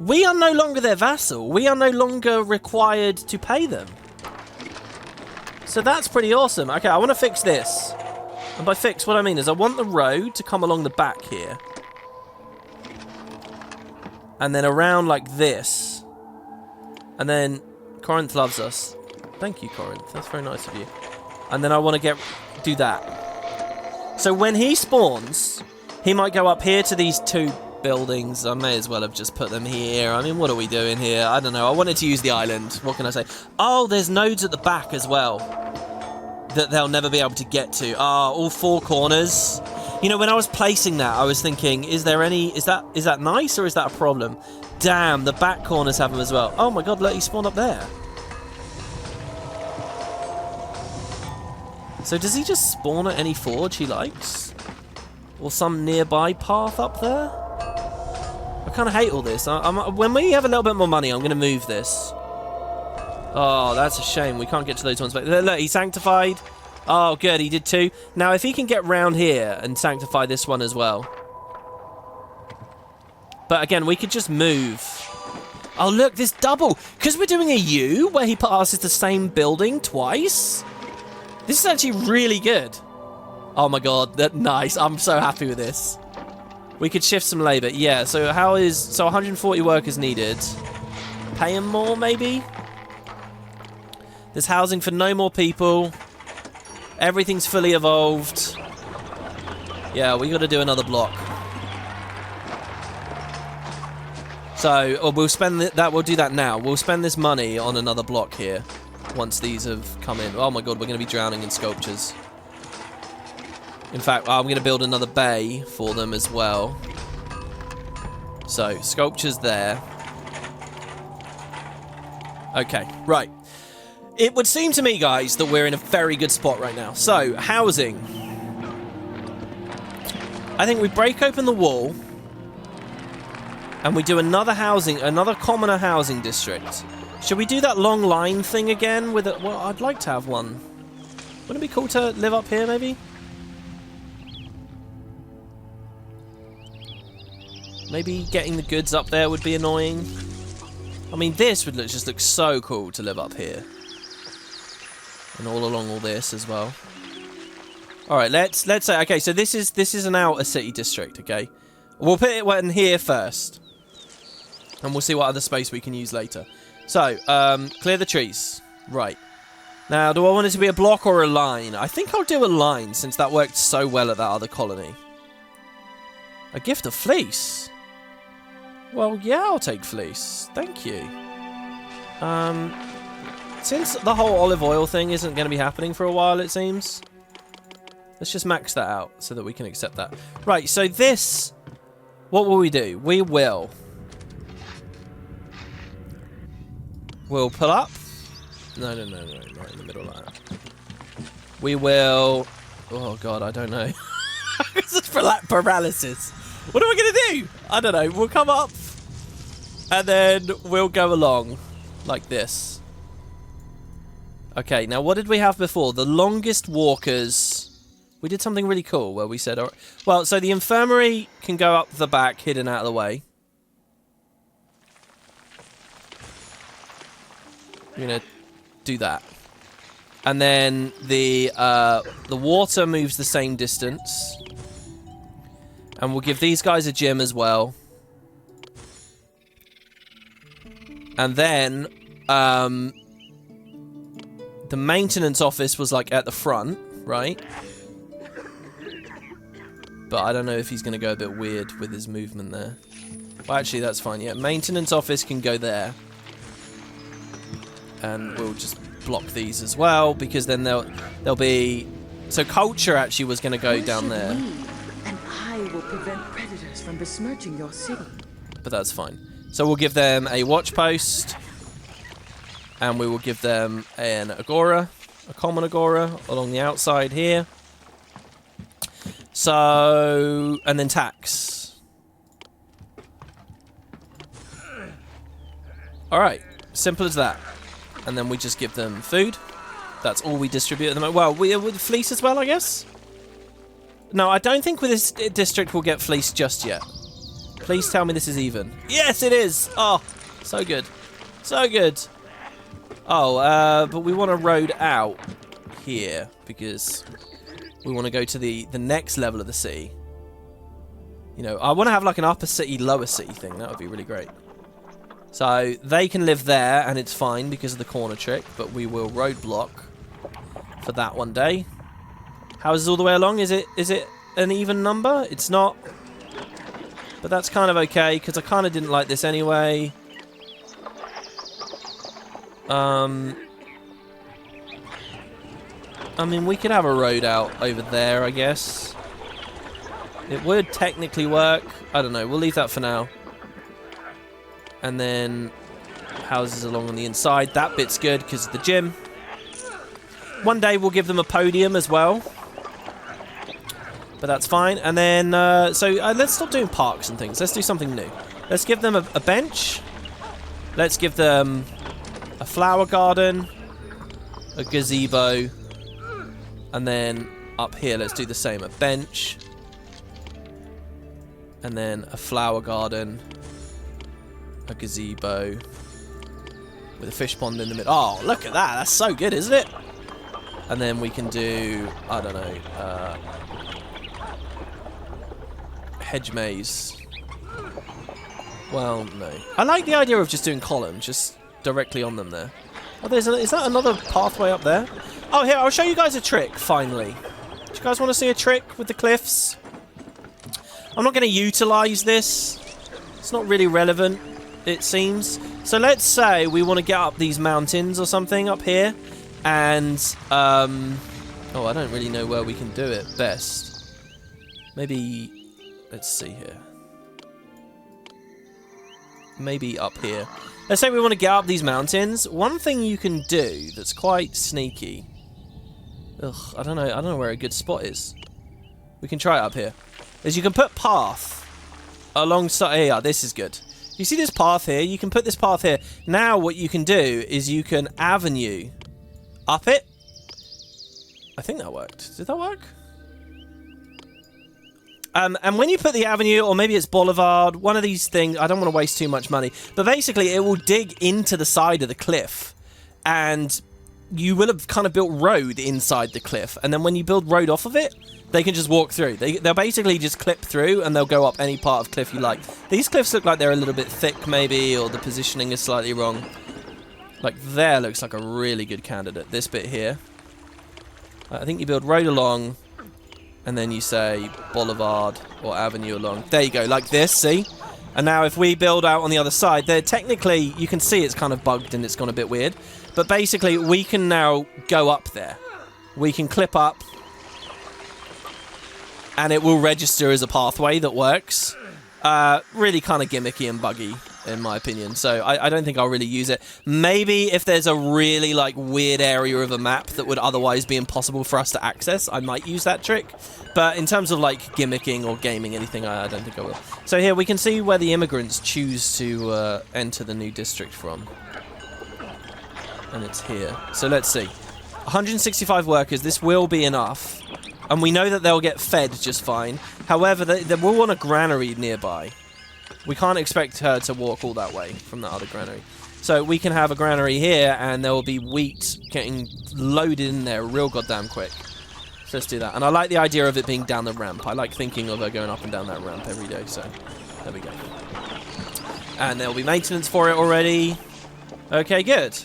we are no longer their vassal. We are no longer required to pay them. So that's pretty awesome. Okay, I want to fix this. And by fix, what I mean is I want the road to come along the back here. And then around like this. And then Corinth loves us. Thank you, Corinth. That's very nice of you. And then I want to do that. So when he spawns, he might go up here to these 2 buildings. I may as well have just put them here. I mean, what are we doing here? I don't know. I wanted to use the island. What can I say? Oh, there's nodes at the back as well that they'll never be able to get to. All 4 corners. You know, when I was placing that, I was thinking, is that nice or is that a problem? Damn, the back corners have them as well. Oh my god, look, he spawned up there. So does he just spawn at any forge he likes? Or some nearby path up there? I kind of hate all this. When we have a little bit more money, I'm going to move this. Oh, that's a shame. We can't get to those ones. But look, he sanctified. Oh, good. He did 2. Now, if he can get round here and sanctify this one as well. But again, we could just move. Oh, look, this double. Because we're doing a U where he passes the same building twice. This is actually really good. Oh my god, that nice. I'm so happy with this. We could shift some labour. Yeah, so 140 workers needed. Pay them more, maybe? There's housing for no more people. Everything's fully evolved. Yeah, we got to do another block. So we'll spend that. We'll do that now. We'll spend this money on another block here once these have come in. Oh my god, we're going to be drowning in sculptures. In fact, I'm going to build another bay for them as well. So sculptures there. Okay, right. It would seem to me, guys, that we're in a very good spot right now. So, housing. I think we break open the wall. And we do another commoner housing district. Should we do that long line thing again? Well, I'd like to have one. Wouldn't it be cool to live up here, maybe? Maybe getting the goods up there would be annoying. I mean, this would just look so cool to live up here. And all along all this as well. Alright, let's say, okay, so this is an outer city district, okay? We'll put it in here first. And we'll see what other space we can use later. So, clear the trees. Right. Now, do I want it to be a block or a line? I think I'll do a line, since that worked so well at that other colony. A gift of fleece? Well, yeah, I'll take fleece. Thank you. Since the whole olive oil thing isn't going to be happening for a while, it seems. Let's just max that out so that we can accept that. Right, so this... What will we do? We'll pull up. No, right in the middle like that. We will... Oh, God, I don't know. This is paralysis. What are we going to do? I don't know. We'll come up. And then we'll go along. Like this. Okay, now what did we have before? The longest walkers... We did something really cool where we said... Well, so the infirmary can go up the back, hidden out of the way. We're going to do that. And then the water moves the same distance. And we'll give these guys a gym as well. And then... the maintenance office was like at the front, right? But I don't know if he's going to go a bit weird with his movement there. Well, actually, that's fine. Yeah, maintenance office can go there. And we'll just block these as well, because then they'll be... So culture actually was going to go down there. And I will prevent predators from besmirching your city. But that's fine. So we'll give them a watch post. And we will give them an agora, a common agora, along the outside here. So, and then tax. Alright, simple as that. And then we just give them food. That's all we distribute at the moment. Well, with fleece as well, I guess? No, I don't think with this district we'll get fleece just yet. Please tell me this is even. Yes, it is! Oh, so good. So good. Oh, but we want a road out here because we want to go to the next level of the city. You know, I want to have like an upper city, lower city thing. That would be really great. So they can live there and it's fine because of the corner trick, but we will roadblock for that one day. Houses all the way along. Is it an even number? It's not. But that's kind of okay because I kind of didn't like this anyway. I mean, we could have a road out over there, I guess. It would technically work. I don't know. We'll leave that for now. And then houses along on the inside. That bit's good because of the gym. One day we'll give them a podium as well. But that's fine. And then, let's stop doing parks and things. Let's do something new. Let's give them a bench. Let's give them a flower garden, a gazebo, and then up here let's do the same, a bench, and then a flower garden, a gazebo, with a fish pond in the middle. Oh, look at that, that's so good, isn't it? And then we can do, I don't know, hedge maze. Well, no. I like the idea of just doing columns, just directly on them there. Oh, is that another pathway up there? Oh, here, I'll show you guys a trick, finally. Do you guys want to see a trick with the cliffs? I'm not going to utilize this. It's not really relevant, it seems. So let's say we want to get up these mountains or something up here. And, oh, I don't really know where we can do it best. Maybe, let's see here. Maybe up here. Let's say we want to get up these mountains. One thing you can do that's quite sneaky. Ugh, I don't know where a good spot is. We can try it up here. Is you can put path alongside. Here, this is good. You see this path here? You can put this path here. Now what you can do is you can avenue up it. I think that worked. Did that work? And when you put the avenue, or maybe it's boulevard, one of these things, I don't want to waste too much money, but basically it will dig into the side of the cliff, and you will have kind of built road inside the cliff, and then when you build road off of it, they can just walk through. They'll basically just clip through, and they'll go up any part of cliff you like. These cliffs look like they're a little bit thick, maybe, or the positioning is slightly wrong. Like there looks like a really good candidate. This bit here. I think you build road along, and then you say boulevard or avenue along. There you go, like this, see? And now if we build out on the other side, there technically, you can see it's kind of bugged and it's gone a bit weird. But basically, we can now go up there. We can clip up, and it will register as a pathway that works. Really kind of gimmicky and buggy, in my opinion. So I don't think I'll really use it. Maybe if there's a really like weird area of a map that would otherwise be impossible for us to access, I might use that trick. But in terms of like gimmicking or gaming anything, I don't think I will. So here we can see where the immigrants choose to enter the new district from. And it's here. So let's see. 165 workers. This will be enough. And we know that they'll get fed just fine. However, they will want a granary nearby. We can't expect her to walk all that way from that other granary. So we can have a granary here, and there will be wheat getting loaded in there real goddamn quick. So let's do that. And I like the idea of it being down the ramp. I like thinking of her going up and down that ramp every day. So there we go. And there'll be maintenance for it already. Okay, good.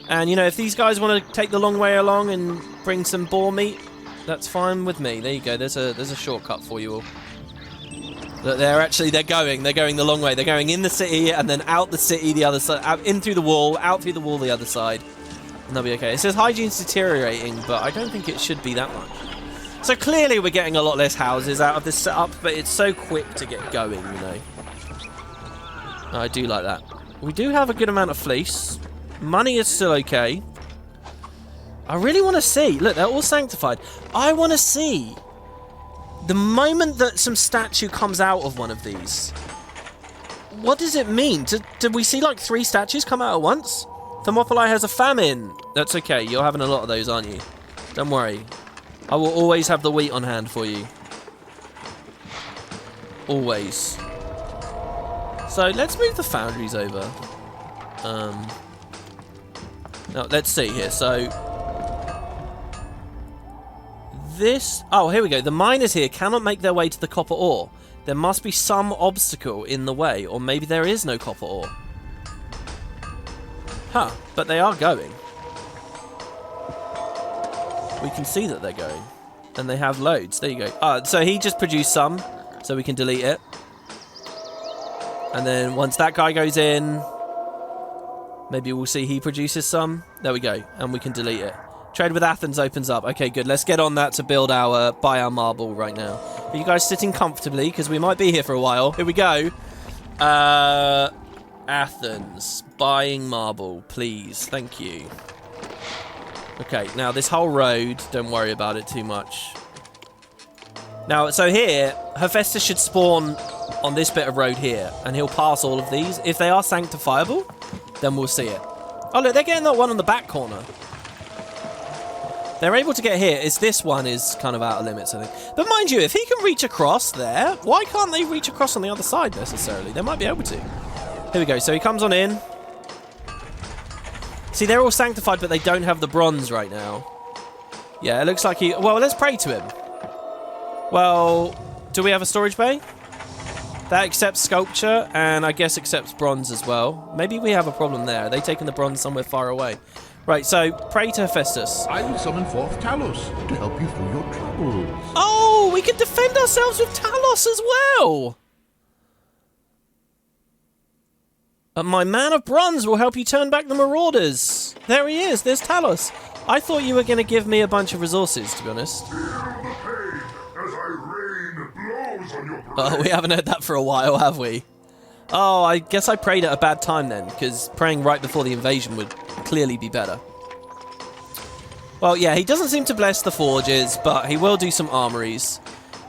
And, you know, if these guys want to take the long way along and bring some boar meat, that's fine with me. There you go. There's a shortcut for you all. They're going the long way. They're going in the city and then out the city the other side, out in through the wall, out through the wall the other side, and they'll be okay. It says hygiene's deteriorating, but I don't think it should be that much. So clearly we're getting a lot less houses out of this setup, but it's so quick to get going, you know. I do like that. We do have a good amount of fleece. Money is still okay. I really want to see. Look, they're all sanctified. I want to see the moment that some statue comes out of one of these. What does it mean? Did we see like 3 statues come out at once? Thermopylae has a famine. That's okay. You're having a lot of those, aren't you? Don't worry. I will always have the wheat on hand for you. Always. So let's move the foundries over. Now let's see here. So this... Oh, here we go. The miners here cannot make their way to the copper ore. There must be some obstacle in the way, or maybe there is no copper ore. Huh, but they are going. We can see that they're going. And they have loads. There you go. So he just produced some, so we can delete it. And then once that guy goes in, maybe we'll see he produces some. There we go. And we can delete it. Trade with Athens opens up. Okay, good. Let's get on that to build buy our marble right now. Are you guys sitting comfortably? Because we might be here for a while. Here we go. Athens. Buying marble, please. Thank you. Okay, now this whole road, don't worry about it too much. Now, so here, Hephaestus should spawn on this bit of road here, and he'll pass all of these. If they are sanctifiable, then we'll see it. Oh, look, they're getting that one on the back corner. They're able to get here. This one is kind of out of limits, I think. But mind you, if he can reach across there, why can't they reach across on the other side necessarily? They might be able to. Here we go. So he comes on in. See, they're all sanctified, but they don't have the bronze right now. Yeah, it looks like he... Well, let's pray to him. Well, do we have a storage bay? That accepts sculpture, and I guess accepts bronze as well. Maybe we have a problem there. Are they taking the bronze somewhere far away? Right, so pray to Hephaestus. I will summon forth Talos to help you through your troubles. Oh, we can defend ourselves with Talos as well. My man of bronze will help you turn back the marauders. There he is. There's Talos. I thought you were going to give me a bunch of resources, to be honest. Oh, we haven't heard that for a while, have we? Oh, I guess I prayed at a bad time then, because praying right before the invasion would clearly be better. Well, yeah, he doesn't seem to bless the forges, but he will do some armories.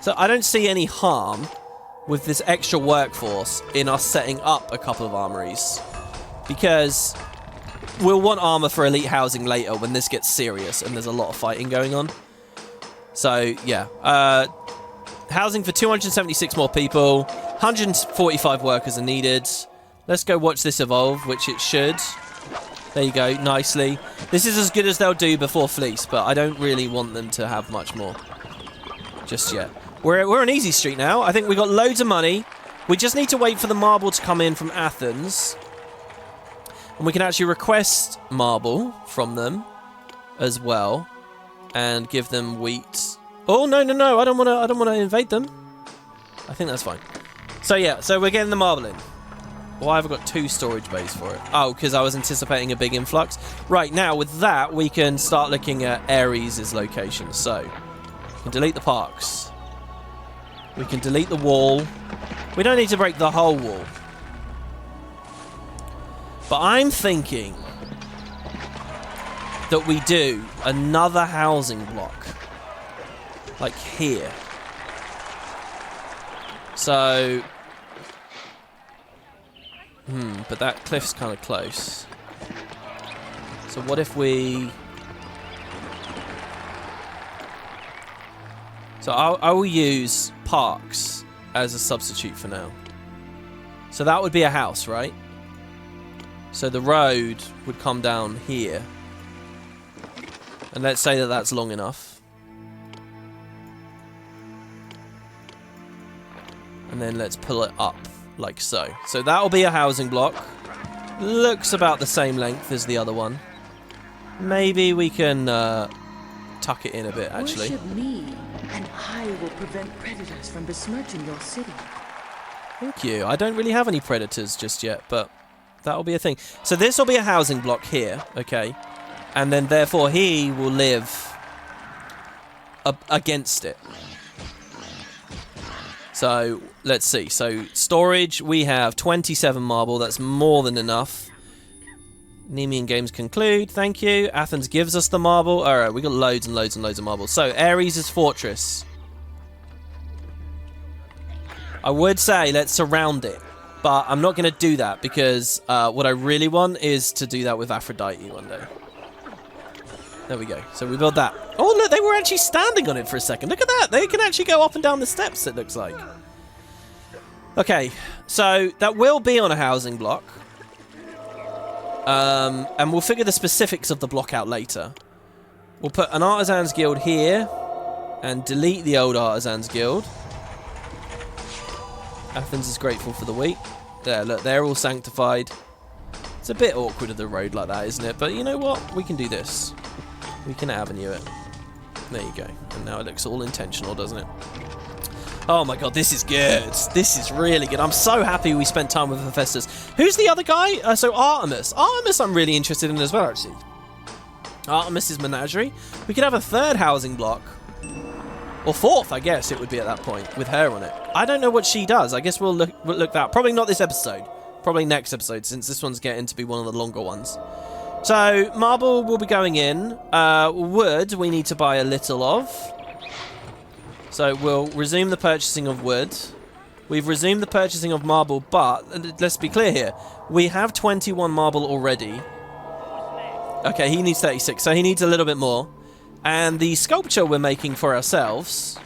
So I don't see any harm with this extra workforce in us setting up a couple of armories, because we'll want armor for elite housing later when this gets serious and there's a lot of fighting going on. So, yeah. Housing for 276 more people. 145 workers are needed. Let's go watch this evolve, which it should. There you go, nicely. This is as good as they'll do before Fleece, but I don't really want them to have much more just yet. We're on easy street now. I think we got loads of money. We just need to wait for the marble to come in from Athens. And we can actually request marble from them as well and give them wheat. Oh, no, I don't want to invade them. I think that's fine. So, yeah, so we're getting the marble in. Why have I got 2 storage bays for it? Oh, because I was anticipating a big influx. Right, now, with that, we can start looking at Ares' location. So, we can delete the parks. We can delete the wall. We don't need to break the whole wall. But I'm thinking that we do another housing block. Like here. So... but that cliff's kind of close. So what if we... So I will use parks as a substitute for now. So that would be a house, right? So the road would come down here. And let's say that that's long enough. And then let's pull it up like so. So that'll be a housing block. Looks about the same length as the other one. Maybe we can tuck it in a bit, actually. Worship me, and I will prevent predators from besmirching your city. Thank you. I don't really have any predators just yet, but that'll be a thing. So this will be a housing block here, okay? And then therefore he will live against it. So, let's see. So, storage, we have 27 marble. That's more than enough. Nemean games conclude. Thank you. Athens gives us the marble. Alright, we got loads and loads and loads of marble. So, Ares' fortress. I would say let's surround it. But I'm not going to do that because what I really want is to do that with Aphrodite one day. There we go. So we built that. Oh, look, they were actually standing on it for a second. Look at that. They can actually go up and down the steps, it looks like. Okay, so that will be on a housing block. And we'll figure the specifics of the block out later. We'll put an Artisans Guild here and delete the old Artisans Guild. Athens is grateful for the wheat. There, look, they're all sanctified. It's a bit awkward of the road like that, isn't it? But you know what? We can do this. We can avenue it. There you go. And now it looks all intentional, doesn't it? Oh my god, this is good. This is really good. I'm so happy we spent time with Hephaestus. Who's the other guy? So Artemis. Artemis I'm really interested in as well, actually. Artemis' menagerie. We could have a 3rd housing block. Or 4th, I guess it would be at that point, with her on it. I don't know what she does. I guess we'll look that. Probably not this episode. Probably next episode, since this one's getting to be one of the longer ones. So, marble will be going in. Wood, we need to buy a little of. So, we'll resume the purchasing of wood. We've resumed the purchasing of marble, but, let's be clear here. We have 21 marble already. Okay, he needs 36, so he needs a little bit more. And the sculpture we're making for ourselves,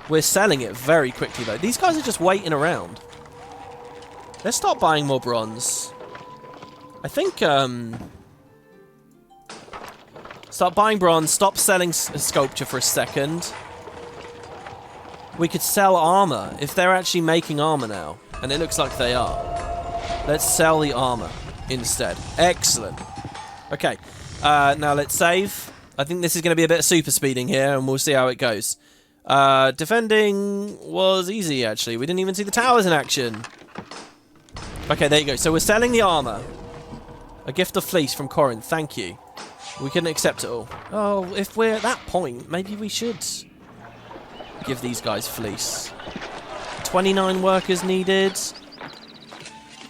we're selling it very quickly, though. These guys are just waiting around. Let's start buying more bronze. I think, start buying bronze, stop selling sculpture for a second. We could sell armor if they're actually making armor now. And it looks like they are. Let's sell the armor instead. Excellent. Okay. Now let's save. I think this is going to be a bit of super speeding here, and we'll see how it goes. Defending was easy, actually. We didn't even see the towers in action. Okay, there you go. So we're selling the armor. A gift of fleece from Corinth. Thank you. We couldn't accept it all. Oh, if we're at that point, maybe we should give these guys fleece. 29 workers needed.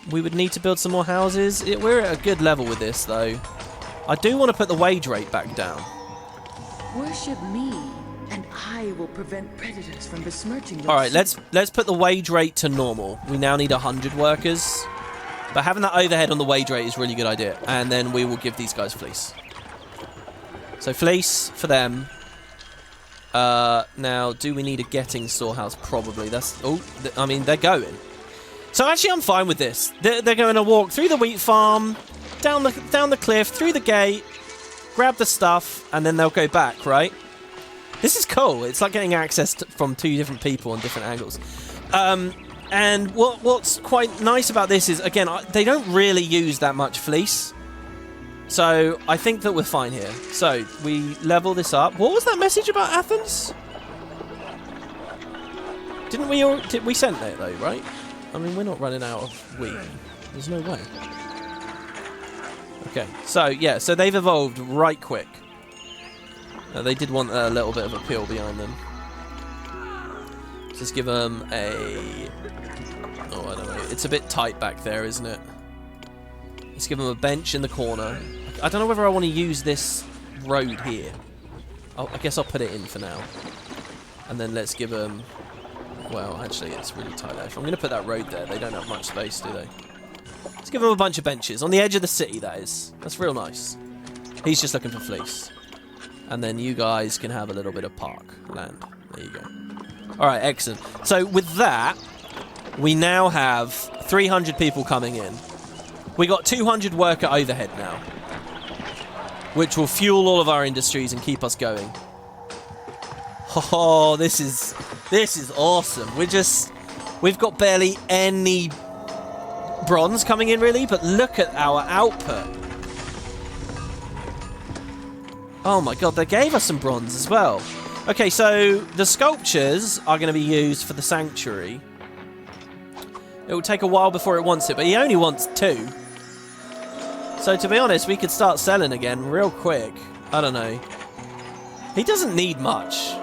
We would need to build some more houses. We're at a good level with this, though. I do want to put the wage rate back down. Worship me, and I will prevent predators from besmirching your All right, city. let's put the wage rate to normal. We now need 100 workers. But having that overhead on the wage rate is a really good idea. And then we will give these guys fleece. So fleece for them. Now, do we need a getting storehouse? Probably. That's... Oh, I mean, they're going. So actually, I'm fine with this. They're going to walk through the wheat farm, down the cliff, through the gate, grab the stuff, and then they'll go back, right? This is cool. It's like getting access from two different people on different angles. And what's quite nice about this is, again, they don't really use that much fleece. So I think that we're fine here. So we level this up. What was that message about Athens? Didn't we send it though, right? I mean, we're not running out of wheat. There's no way. Okay, so yeah, so they've evolved right quick. They did want a little bit of appeal behind them. Just give them a... Oh, I don't know. It's a bit tight back there, isn't it? Let's give them a bench in the corner. I don't know whether I want to use this road here. I guess I'll put it in for now. And then let's give them... Well, actually, it's really tight there. If I'm going to put that road there, they don't have much space, do they? Let's give them a bunch of benches. On the edge of the city, that is. That's real nice. He's just looking for fleece. And then you guys can have a little bit of park land. There you go. Alright, excellent. So with that, we now have 300 people coming in. We got 200 worker overhead now, which will fuel all of our industries and keep us going. Oh, this is awesome. We've got barely any bronze coming in, really, but look at our output. Oh my god, they gave us some bronze as well. Okay, so the sculptures are going to be used for the sanctuary. It will take a while before it wants it, but he only wants 2. So to be honest, we could start selling again real quick. I don't know. He doesn't need much.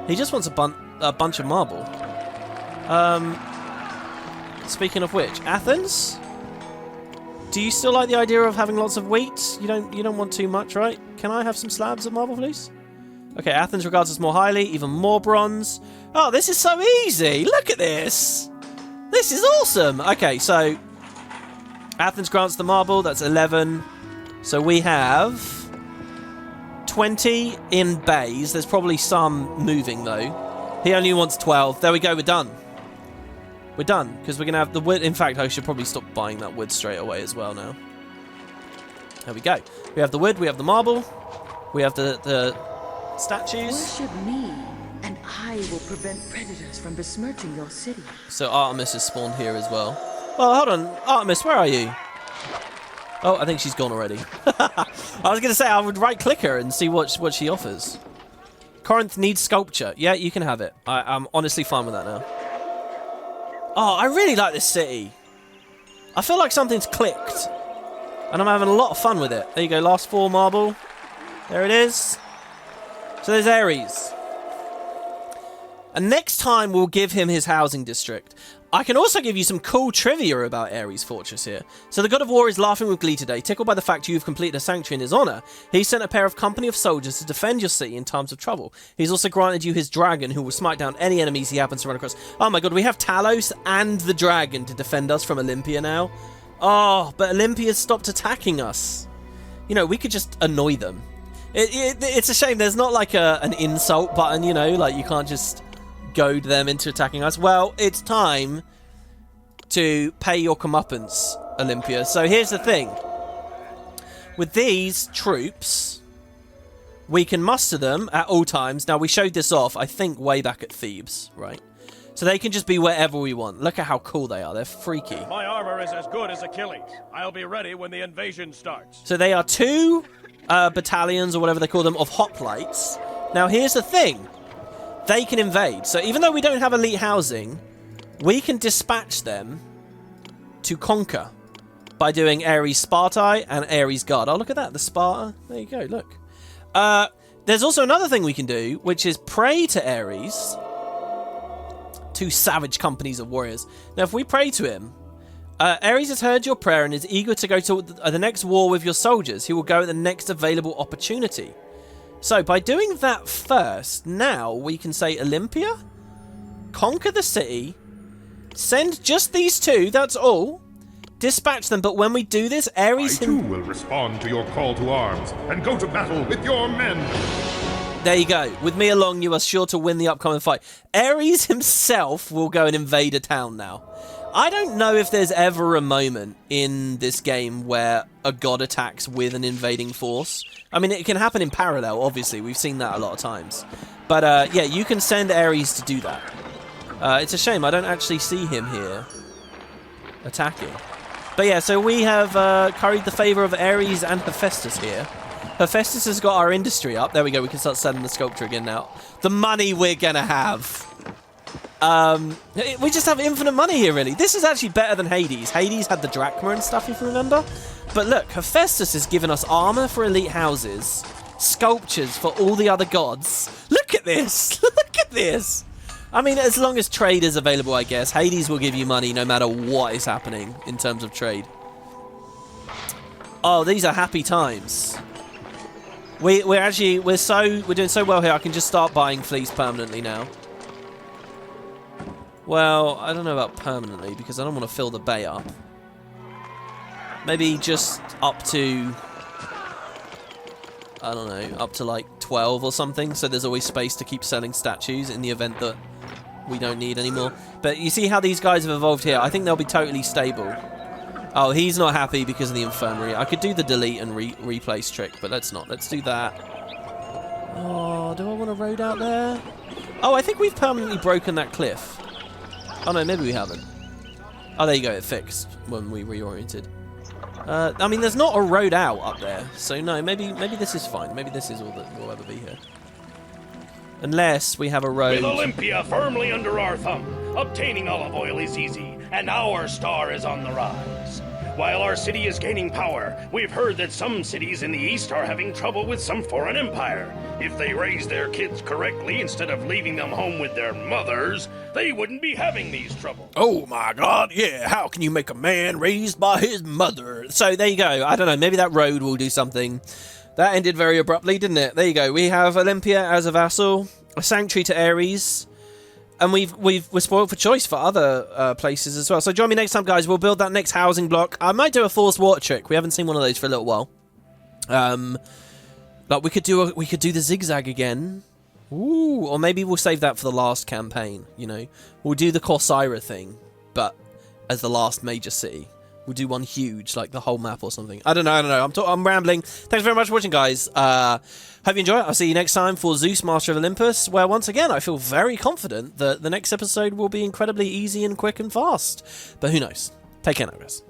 He just wants a bunch of marble. Speaking of which, Athens? Do you still like the idea of having lots of wheat? You don't want too much, right? Can I have some slabs of marble, please? Okay, Athens regards us more highly, even more bronze. Oh, this is so easy. Look at this. This is awesome. Okay, so Athens grants the marble. That's 11. So we have 20 in bays. There's probably some moving, though. He only wants 12. There we go. We're done. We're done, because we're going to have the wood. In fact, I should probably stop buying that wood straight away as well now. There we go. We have the wood. We have the marble. We have the statues. Worship me, and I will prevent predators from besmirching your city. So Artemis has spawned here as well. Well, hold on. Artemis, where are you? Oh, I think she's gone already. I was going to say I would right-click her and see what she offers. Corinth needs sculpture. Yeah, you can have it. I'm honestly fine with that now. Oh, I really like this city. I feel like something's clicked. And I'm having a lot of fun with it. There you go, last 4 marble. There it is. So there's Ares. And next time we'll give him his housing district. I can also give you some cool trivia about Ares' fortress here. So the god of war is laughing with glee today, tickled by the fact you've completed a sanctuary in his honor. He sent a pair of company of soldiers to defend your city in times of trouble. He's also granted you his dragon, who will smite down any enemies he happens to run across. Oh my god, we have Talos and the dragon to defend us from Olympia now. Oh, but Olympia's stopped attacking us. You know, we could just annoy them. It's a shame there's not like an insult button, you know, like you can't just goad them into attacking us. Well, it's time to pay your comeuppance, Olympia. So here's the thing. With these troops, we can muster them at all times. Now, we showed this off, I think, way back at Thebes, right? So they can just be wherever we want. Look at how cool they are. They're freaky. My armor is as good as Achilles. I'll be ready when the invasion starts. So they are 2 battalions, or whatever they call them, of hoplites. Now, here's the thing. They can invade. So even though we don't have elite housing, we can dispatch them to conquer by doing Ares Spartae and Ares Guard. Oh, look at that. The Sparta. There you go. Look. There's also another thing we can do, which is pray to Ares. 2 savage companies of warriors. Now, if we pray to him, Ares has heard your prayer and is eager to go to the next war with your soldiers. He will go at the next available opportunity. So, by doing that first, now we can say Olympia, conquer the city, send just these 2, that's all, dispatch them, but when we do this, Ares... I too will respond to your call to arms and go to battle with your men. There you go. With me along, you are sure to win the upcoming fight. Ares himself will go and invade a town now. I don't know if there's ever a moment in this game where a god attacks with an invading force. I mean, it can happen in parallel, obviously. We've seen that a lot of times. But, yeah, you can send Ares to do that. It's a shame. I don't actually see him here attacking. But, yeah, so we have curried the favour of Ares and Hephaestus here. Hephaestus has got our industry up. There we go. We can start selling the sculpture again now. The money we're going to have. We just have infinite money here, really. This is actually better than Hades. Hades had the drachma and stuff, if you remember. But look, Hephaestus has given us armor for elite houses, sculptures for all the other gods. Look at this. Look at this. I mean, as long as trade is available, I guess. Hades will give you money no matter what is happening in terms of trade. Oh, these are happy times. We're doing so well here. I can just start buying fleece permanently now. Well, I don't know about permanently because I don't want to fill the bay up. Maybe just up to, I don't know, up to like 12 or something. So there's always space to keep selling statues in the event that we don't need anymore. But you see how these guys have evolved here? I think they'll be totally stable. Oh, he's not happy because of the infirmary. I could do the delete and replace trick, but let's not. Let's do that. Oh, do I want a road out there? Oh, I think we've permanently broken that cliff. Oh, no, maybe we haven't. Oh, there you go. It fixed when we reoriented. I mean, there's not a road out up there. So, no, maybe this is fine. Maybe this is all that will ever be here. Unless we have a road... With Olympia firmly under our thumb, obtaining olive oil is easy, and our star is on the rise. While our city is gaining power, we've heard that some cities in the east are having trouble with some foreign empire. If they raise their kids correctly instead of leaving them home with their mothers, they wouldn't be having these troubles. Oh my god, yeah, how can you make a man raised by his mother? So there you go. I don't know, maybe that road will do something. That ended very abruptly, didn't it? There you go. We have Olympia as a vassal, a sanctuary to Ares, and we're spoiled for choice for other places as well. So join me next time, guys. We'll build that next housing block. I might do a forced water trick. We haven't seen one of those for a little while. Like we could do the zigzag again. Ooh, or maybe we'll save that for the last campaign. You know, we'll do the Corsaira thing, but as the last major city. We'll do one huge, like the whole map or something. I don't know. I'm rambling. Thanks very much for watching, guys. Hope you enjoy it. I'll see you next time for Zeus, Master of Olympus, where once again I feel very confident that the next episode will be incredibly easy and quick and fast. But who knows? Take care now, guys.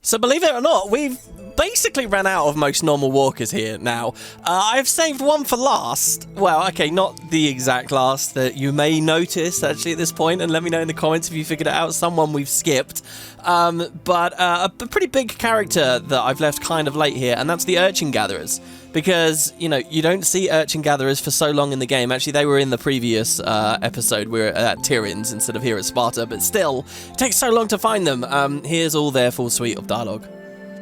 So believe it or not, we've basically ran out of most normal walkers here now. I've saved one for last. Well, okay, not the exact last that you may notice actually at this point, and let me know in the comments if you figured it out. Someone we've skipped. But a pretty big character that I've left kind of late here, and that's the Urchin Gatherers. Because, you know, you don't see Urchin Gatherers for so long in the game. Actually, they were in the previous episode. We were at Tyrion's instead of here at Sparta. But still, it takes so long to find them. Here's all their full suite of dialogue.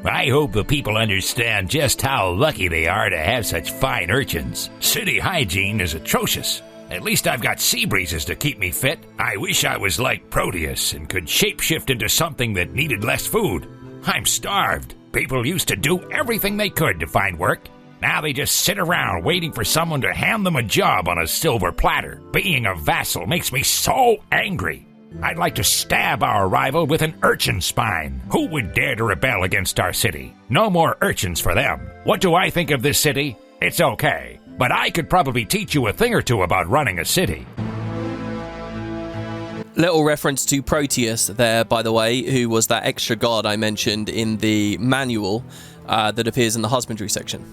I hope the people understand just how lucky they are to have such fine urchins. City hygiene is atrocious. At least I've got sea breezes to keep me fit. I wish I was like Proteus and could shapeshift into something that needed less food. I'm starved. People used to do everything they could to find work. Now they just sit around waiting for someone to hand them a job on a silver platter. Being a vassal makes me so angry. I'd like to stab our rival with an urchin spine. Who would dare to rebel against our city? No more urchins for them. What do I think of this city? It's okay, but I could probably teach you a thing or two about running a city. Little reference to Proteus there, by the way, who was that extra god I mentioned in the manual that appears in the husbandry section.